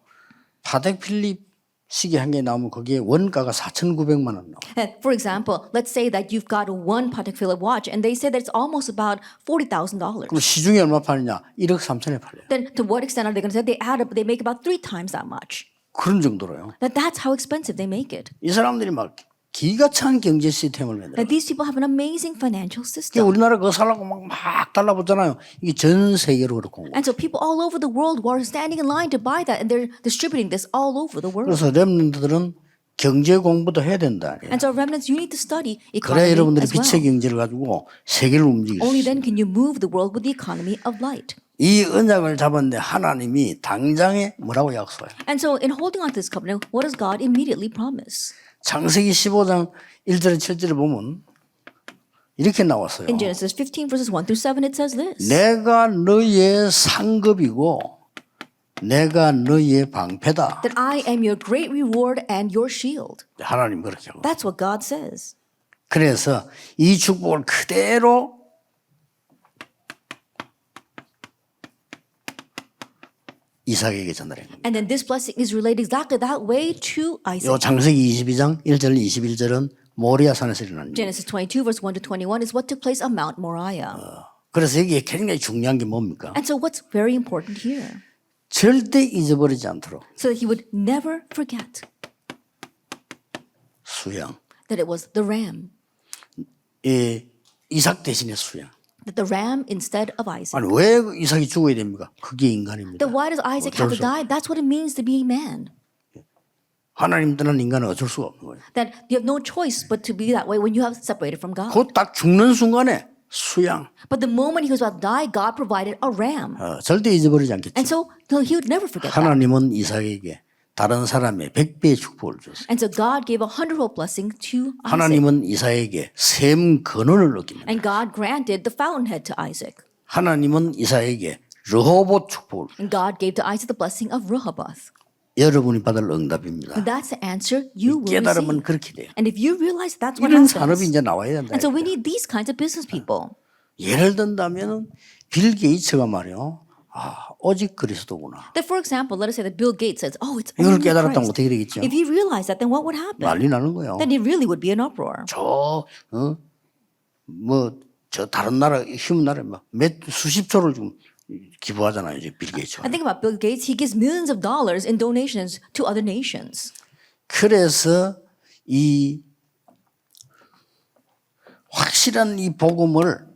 Speaker 1: 파텍 필립 시계 한 개 나오면 거기에 원가가 4,900만 원 나와요.
Speaker 2: For example, let's say that you've got one Patek Philippe watch and they say that it's almost about $40,000.
Speaker 1: 그럼 시중에 얼마 파느냐? 1억 3천에 팔려요.
Speaker 2: Then to what extent are they going to say they add up, they make about 3 times that much?
Speaker 1: 그런 정도로요.
Speaker 2: That's how expensive they make it.
Speaker 1: 이 사람들이 막 기가 찬 경제 시스템을 만들어요.
Speaker 2: That these people have an amazing financial
Speaker 1: 그러니까
Speaker 2: system.
Speaker 1: 우리나라 그거 살라고 막 달라붙잖아요. 이게 전 세계로 그렇고.
Speaker 2: And so people all over the world were standing in line to buy that and they're distributing this all over the world.
Speaker 1: 그래서 렘넌트들은 경제 공부도 해야 된다.
Speaker 2: And so remnants, you need to study
Speaker 1: 그래야
Speaker 2: economy
Speaker 1: 여러분들이
Speaker 2: as well.
Speaker 1: 빛의 경제를 가지고 세계를 움직일 수
Speaker 2: Only
Speaker 1: 있어요.
Speaker 2: then can you move the world with the economy of light.
Speaker 1: 이 언약을 잡았는데 하나님이 당장에 뭐라고 약속해요?
Speaker 2: And so in holding on to this covenant, what does God immediately promise?
Speaker 1: 창세기 15장 1절에 7절에 보면 이렇게 나왔어요.
Speaker 2: In Genesis 15 verses 1 through 7 it says this.
Speaker 1: 내가 너의 상급이고 내가 너의 방패다.
Speaker 2: That I am your great reward and your shield.
Speaker 1: 하나님 그렇게 하고.
Speaker 2: That's what God says.
Speaker 1: 그래서 이 축복을 그대로 이삭에게 전달한 겁니다.
Speaker 2: And then this blessing is relayed exactly that way to Isaac.
Speaker 1: 요 창세기 22장 1절 21절은 모리아 산에서 일어난 일.
Speaker 2: Genesis 22 verse 1 to 21 is what took place on Mount Moriah.
Speaker 1: 그래서 여기에 굉장히 중요한 게 뭡니까?
Speaker 2: And so what's very important here?
Speaker 1: 절대 잊어버리지 않도록
Speaker 2: So that he would never forget
Speaker 1: 수양.
Speaker 2: that it was the ram.
Speaker 1: 이삭 대신에 수양.
Speaker 2: That the ram instead of Isaac.
Speaker 1: 아니 왜 이삭이 죽어야 됩니까? 그게 인간입니다.
Speaker 2: Then why does Isaac have to die? That's what it means to be man.
Speaker 1: 하나님 떠난 인간은 어쩔 수가 없는 거예요.
Speaker 2: That you have no choice but to be that way when you have separated from God.
Speaker 1: 곧 딱 죽는 순간에 수양.
Speaker 2: But the moment he was about to die, God provided a ram.
Speaker 1: 절대 잊어버리지 않겠죠.
Speaker 2: And so he would never forget that.
Speaker 1: 하나님은 이삭에게 다른 사람의 100배의 축복을 줬어요.
Speaker 2: And so God gave a 100-fold blessing to Isaac.
Speaker 1: 하나님은 이삭에게 샘 근원을 얻깁니다.
Speaker 2: And God granted the fountainhead to Isaac.
Speaker 1: 하나님은 이삭에게 르호봇 축복을 줬어요.
Speaker 2: And God gave to Isaac the blessing of Rehoboth.
Speaker 1: 여러분이 받을 응답입니다.
Speaker 2: And that's the answer you will
Speaker 1: 깨달으면
Speaker 2: receive.
Speaker 1: 그렇게 돼요.
Speaker 2: And if you realize that's what
Speaker 1: 이런 산업이
Speaker 2: happens.
Speaker 1: 이제 나와야 된다.
Speaker 2: And so we need these kinds of business people.
Speaker 1: 예를 든다면 빌 게이츠가 말이요. 오직 그리스도구나.
Speaker 2: That for example, let us say that Bill Gates says, oh, it's
Speaker 1: 이걸
Speaker 2: only
Speaker 1: 깨달았다면
Speaker 2: Christ.
Speaker 1: 어떻게 되겠죠?
Speaker 2: If he realized that, then what would happen?
Speaker 1: 난리 나는 거예요.
Speaker 2: Then it really would be an uproar.
Speaker 1: 저 다른 나라 힘은 나라 몇 수십 조를 좀 기부하잖아요, 이제 빌 게이츠가.
Speaker 2: I think about Bill Gates, he gives millions of dollars in donations to other nations.
Speaker 1: 그래서 이 확실한 이 복음을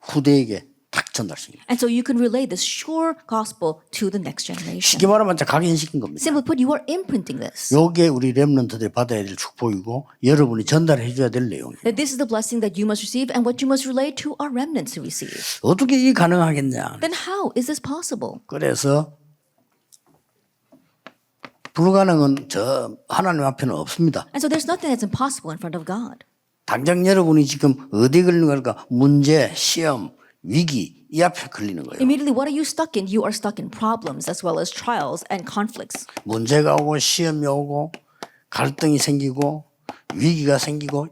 Speaker 1: 후대에게 딱 전달시킵니다.
Speaker 2: And so you can relay this sure gospel to the next generation.
Speaker 1: 쉽게 말하면 각인시킨 겁니다.
Speaker 2: Simply put, you are imprinting this.
Speaker 1: 요게 우리 렘넌트들이 받아야 될 축복이고 여러분이 전달해 줘야 될 내용이에요.
Speaker 2: That this is the blessing that you must receive and what you must relay to our remnants to receive.
Speaker 1: 어떻게 이게 가능하겠냐?
Speaker 2: Then how is this possible?
Speaker 1: 그래서 불가능은 저 하나님 앞에는 없습니다.
Speaker 2: And so there's nothing that's impossible in front of God.
Speaker 1: 당장 여러분이 지금 어디 걸리는 걸까? 문제, 시험, 위기 이 앞에 걸리는 거예요.
Speaker 2: Immediately, what are you stuck in? You are stuck in problems as well as trials and conflicts.
Speaker 1: 문제가 오고 시험이 오고 갈등이 생기고 위기가 생기고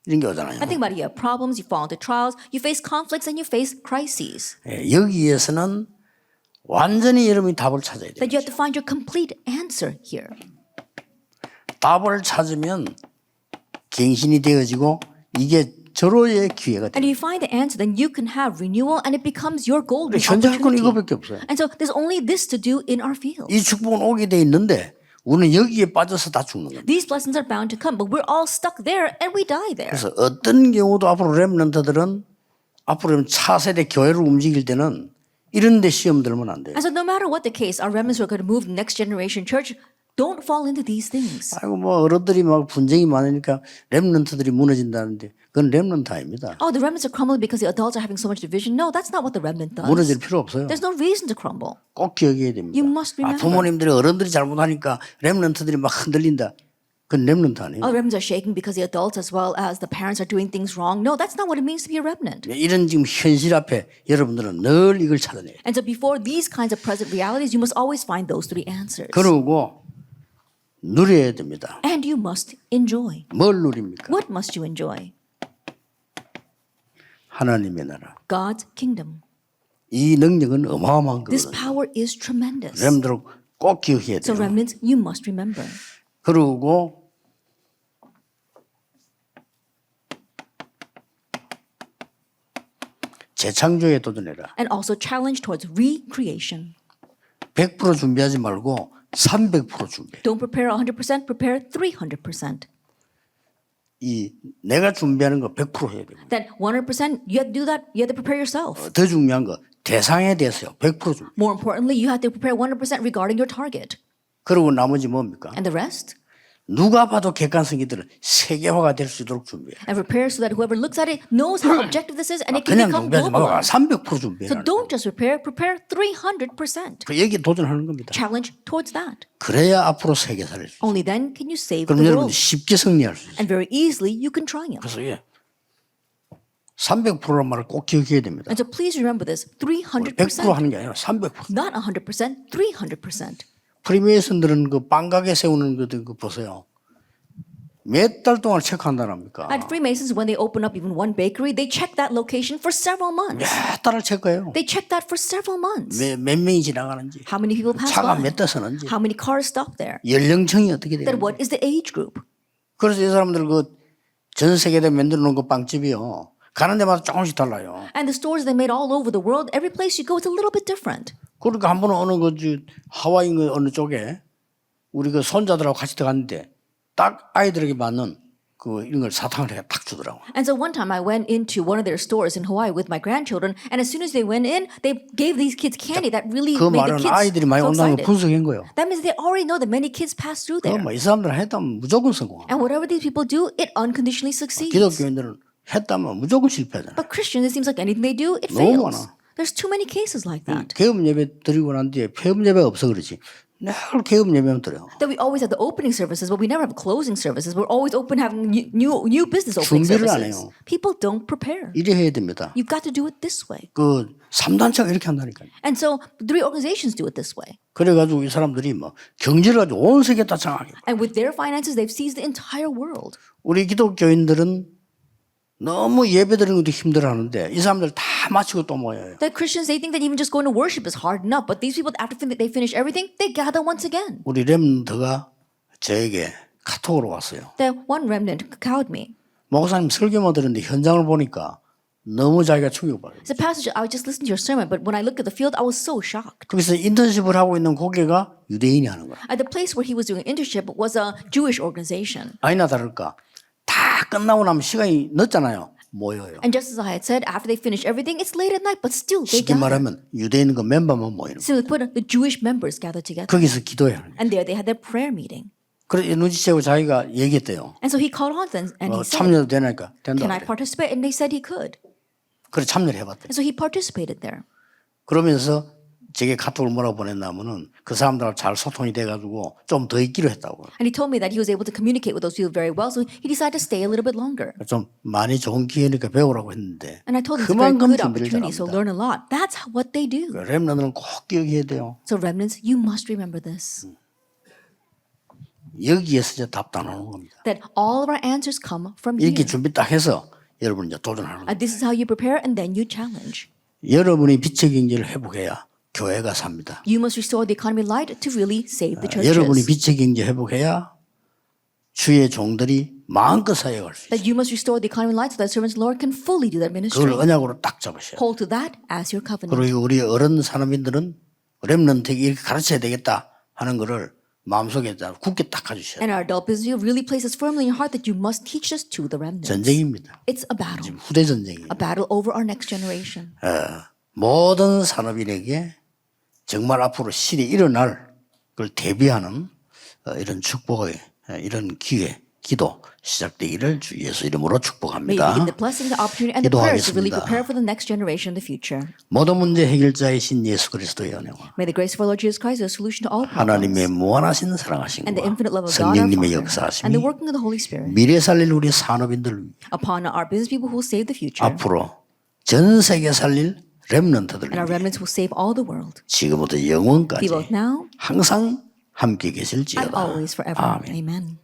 Speaker 1: 이런 게 오잖아요.
Speaker 2: I think about it. You have problems, you fall into trials, you face conflicts, and you face crises.
Speaker 1: 예, 여기에서는 완전히 여러분이 답을 찾아야 돼요.
Speaker 2: That you have to find your complete answer here.
Speaker 1: 답을 찾으면 갱신이 되어지고 이게 절호의 기회가
Speaker 2: And
Speaker 1: 돼요.
Speaker 2: if you find the answer, then you can have renewal, and it becomes your golden
Speaker 1: 현재 할 건
Speaker 2: opportunity.
Speaker 1: 이거밖에 없어요.
Speaker 2: And so there's only this to do in our field.
Speaker 1: 이 축복은 오게 돼 있는데 우리는 여기에 빠져서 다 죽는 겁니다.
Speaker 2: These blessings are bound to come, but we're all stuck there, and we die there.
Speaker 1: 그래서 어떤 경우도 앞으로 렘넌트들은 앞으로 차세대 교회를 움직일 때는 이런 데 시험 들면 안 돼요.
Speaker 2: And so no matter what the case, our remnants who are going to move the next generation church, don't fall into these things.
Speaker 1: 아이고 뭐 어른들이 막 분쟁이 많으니까 렘넌트들이 무너진다는데 그건 렘넌트 아닙니다.
Speaker 2: Oh, the remnants are crumbling because the adults are having so much division. No, that's not what the remnant does.
Speaker 1: 무너질 필요 없어요.
Speaker 2: There's no reason to crumble.
Speaker 1: 꼭 기억해야 됩니다.
Speaker 2: You must remember.
Speaker 1: 부모님들이 어른들이 잘못하니까 렘넌트들이 막 흔들린다. 그건 렘넌트 아니에요.
Speaker 2: Oh, the remnants are shaking because the adults as well as the parents are doing things wrong. No, that's not what it means to be a remnant.
Speaker 1: 이런 지금 현실 앞에 여러분들은 늘 이걸 찾아내요.
Speaker 2: And so before these kinds of present realities, you must always find those three answers.
Speaker 1: 그러고 누려야 됩니다.
Speaker 2: And you must enjoy.
Speaker 1: 뭘 누립니까?
Speaker 2: What must you enjoy?
Speaker 1: 하나님의 나라.
Speaker 2: God's kingdom.
Speaker 1: 이 능력은 어마어마한
Speaker 2: This
Speaker 1: 거거든요.
Speaker 2: power is tremendous.
Speaker 1: 여러분들 꼭 기억해야
Speaker 2: So
Speaker 1: 돼요.
Speaker 2: remnants, you must remember.
Speaker 1: 그리고 재창조에 도전해라.
Speaker 2: And also challenge towards recreation.
Speaker 1: 100% 준비하지 말고 300% 준비해.
Speaker 2: Don't prepare 100%, prepare 300%.
Speaker 1: 이 내가 준비하는 거 100% 해야 됩니다.
Speaker 2: Then 100%, you have to do that, you have to prepare yourself.
Speaker 1: 더 중요한 거 대상에 대해서요. 100% 준비.
Speaker 2: More importantly, you have to prepare 100% regarding your target.
Speaker 1: 그리고 나머지 뭡니까?
Speaker 2: And the rest?
Speaker 1: 누가 봐도 객관성이들은 세계화가 될 수 있도록 준비해.
Speaker 2: And prepare so that whoever looks at it knows how objective this is and it can
Speaker 1: 그냥
Speaker 2: become
Speaker 1: 준비하지 말고
Speaker 2: globalized.
Speaker 1: 300% 준비해.
Speaker 2: So don't just prepare 300%.
Speaker 1: 그 여기 도전하는 겁니다.
Speaker 2: Challenge towards that.
Speaker 1: 그래야 앞으로 세계사를 수 있어요.
Speaker 2: Only then can you save
Speaker 1: 그럼
Speaker 2: the
Speaker 1: 여러분
Speaker 2: world.
Speaker 1: 쉽게 승리할 수 있어요.
Speaker 2: And very easily you can triumph.
Speaker 1: 그래서 예, 300%란 말을 꼭 기억해야 됩니다.
Speaker 2: And so please remember this,
Speaker 1: 100%
Speaker 2: 300%.
Speaker 1: 하는 게 아니라 300%.
Speaker 2: Not 100%, 300%.
Speaker 1: 프리메이슨들은 그 빵가게 세우는 거 보세요. 몇 달 동안 체크한다랍니까?
Speaker 2: At Freemasons, when they open up even one bakery, they check that location for several months.
Speaker 1: 몇 달을 체크해요.
Speaker 2: They check that for several months.
Speaker 1: 몇 명이 지나가는지,
Speaker 2: How many people pass
Speaker 1: 차가
Speaker 2: by?
Speaker 1: 몇 대 서는지,
Speaker 2: How many cars stop there?
Speaker 1: 연령층이 어떻게
Speaker 2: Then
Speaker 1: 되는지.
Speaker 2: what is the age group?
Speaker 1: 그래서 이 사람들 그 전 세계에 만들어 놓은 그 빵집이요. 가는 데마다 조금씩 달라요.
Speaker 2: And the stores they made all over the world, every place you go, it's a little bit different.
Speaker 1: 그러니까 한 번은 어느 그 하와이 그 어느 쪽에 우리 그 손자들하고 같이 들어갔는데 딱 아이들에게 맞는 그 이런 걸 사탕을 해 딱 주더라고.
Speaker 2: And so one time I went into one of their stores in Hawaii with my grandchildren, and as soon as they went in, they gave these kids candy that really
Speaker 1: 그
Speaker 2: made the
Speaker 1: 말은
Speaker 2: kids
Speaker 1: 아이들이 많이
Speaker 2: so
Speaker 1: 온다는 걸
Speaker 2: excited.
Speaker 1: 분석한 거예요.
Speaker 2: That means they already know that many kids pass through there.
Speaker 1: 이 사람들 했다면 무조건 성공.
Speaker 2: And whatever these people do, it unconditionally succeeds.
Speaker 1: 기독교인들은 했다면 무조건 실패하잖아.
Speaker 2: But Christians, it seems like anything they do, it
Speaker 1: 너무
Speaker 2: fails.
Speaker 1: 많아.
Speaker 2: There's too many cases like that.
Speaker 1: 개업 예배 드리고 난 뒤에 폐업 예배가 없어 그렇지. 늘 개업 예배만 드려요.
Speaker 2: That we always have the opening services, but we never have closing services. We're always open having new business opening
Speaker 1: 준비를 안
Speaker 2: services.
Speaker 1: 해요.
Speaker 2: People don't prepare.
Speaker 1: 이래 해야 됩니다.
Speaker 2: You've got to do it this way.
Speaker 1: 그 3단체가 이렇게 한다니까요.
Speaker 2: And so three organizations do it this way.
Speaker 1: 그래가지고 이 사람들이 뭐 경제를 가지고 온 세계 다 장악해.
Speaker 2: And with their finances, they've seized the entire world.
Speaker 1: 우리 기독교인들은 너무 예배 드리는 것도 힘들어하는데 이 사람들 다 마치고 또 모여요.
Speaker 2: The Christians, they think that even just going to worship is hard enough. But these people, after they finish everything, they gather once again.
Speaker 1: 우리 렘넌트가 저에게 카톡으로 왔어요.
Speaker 2: Then one remnant cowed me.
Speaker 1: 목사님 설교만 들었는데 현장을 보니까 너무 자기가 충격받아요.
Speaker 2: It's a passage, I just listened to your sermon, but when I looked at the field, I was so shocked.
Speaker 1: 거기서 인턴십을 하고 있는 고객가 유대인이 하는 거야.
Speaker 2: At the place where he was doing internship was a Jewish organization.
Speaker 1: 아니나 다를까 다 끝나고 나면 시간이 늦잖아요. 모여요.
Speaker 2: And just as I had said, after they finish everything, it's late at night, but still they
Speaker 1: 쉽게
Speaker 2: gather.
Speaker 1: 말하면 유대인 그 멤버만 모이는 거야.
Speaker 2: So the Jewish members gathered together.
Speaker 1: 거기서 기도해야 하는 거야.
Speaker 2: And there they had their prayer meeting.
Speaker 1: 그래서 눈치채고 자기가 얘기했대요.
Speaker 2: And so he called on them and he said,
Speaker 1: 참여도 되니까 된다.
Speaker 2: can I participate? And they said he could.
Speaker 1: 그래 참여를 해봤대.
Speaker 2: And so he participated there.
Speaker 1: 그러면서 제게 카톡을 뭐라고 보냈냐면은 그 사람들하고 잘 소통이 돼가지고 좀 더 있기로 했다고.
Speaker 2: And he told me that he was able to communicate with those people very well, so he decided to stay a little bit longer.
Speaker 1: 좀 많이 좋은 기회니까 배우라고 했는데
Speaker 2: And I told him it's a very
Speaker 1: 그만큼
Speaker 2: good
Speaker 1: 준비를
Speaker 2: opportunity, so
Speaker 1: 잘합니다.
Speaker 2: learn a lot. That's what they do.
Speaker 1: 렘넌트는 꼭 기억해야 돼요.
Speaker 2: So remnants, you must remember this.
Speaker 1: 여기에서 이제 답 다 나오는 겁니다.
Speaker 2: That all of our answers come from here.
Speaker 1: 이렇게 준비 딱 해서 여러분 이제 도전하는 겁니다.
Speaker 2: This is how you prepare and then you challenge.
Speaker 1: 여러분이 빛의 경제를 회복해야 교회가 삽니다.
Speaker 2: You must restore the economy light to really save the churches.
Speaker 1: 여러분이 빛의 경제 회복해야 주의 종들이 마음껏 사역할 수 있어요.
Speaker 2: That you must restore the economy light so that servants of the Lord can fully do their ministry.
Speaker 1: 그걸 언약으로 딱 잡으셔야 돼요.
Speaker 2: Hold to that as your covenant.
Speaker 1: 그리고 우리 어른 산업인들은 렘넌트에게 이렇게 가르쳐야 되겠다 하는 거를 마음속에 굳게 딱 가주셔야 돼요.
Speaker 2: And our adult business really places firmly in your heart that you must teach this to the remnants.
Speaker 1: 전쟁입니다.
Speaker 2: It's a battle.
Speaker 1: 지금 후대 전쟁이에요.
Speaker 2: A battle over our next generation.
Speaker 1: 모든 산업인에게 정말 앞으로 실이 일어날 걸 대비하는 이런 축복의 이런 기회, 기도 시작되기를 주 예수 이름으로
Speaker 2: May you
Speaker 1: 축복합니다.
Speaker 2: begin the blessing, the opportunity, and the prayers to really
Speaker 1: 기도하겠습니다.
Speaker 2: prepare for the next generation in the future.
Speaker 1: 모든 문제 해결자이신 예수 그리스도의 은혜와
Speaker 2: May the grace of our Lord Jesus Christ, the solution to all problems,
Speaker 1: 하나님의 무한하신
Speaker 2: and the
Speaker 1: 사랑하심과
Speaker 2: infinite love of God our
Speaker 1: 성령님의
Speaker 2: Father,
Speaker 1: 역사하심이
Speaker 2: and the working of the Holy Spirit
Speaker 1: 미래 살릴 우리 산업인들 위해
Speaker 2: upon our business people who will save the future,
Speaker 1: 앞으로 전 세계 살릴 렘넌트들
Speaker 2: and our
Speaker 1: 위해
Speaker 2: remnants who will save all the world,
Speaker 1: 지금부터
Speaker 2: be
Speaker 1: 영원까지
Speaker 2: both now
Speaker 1: 항상 함께
Speaker 2: and
Speaker 1: 계실지어다.
Speaker 2: always forever.
Speaker 1: 아멘.
Speaker 2: Amen.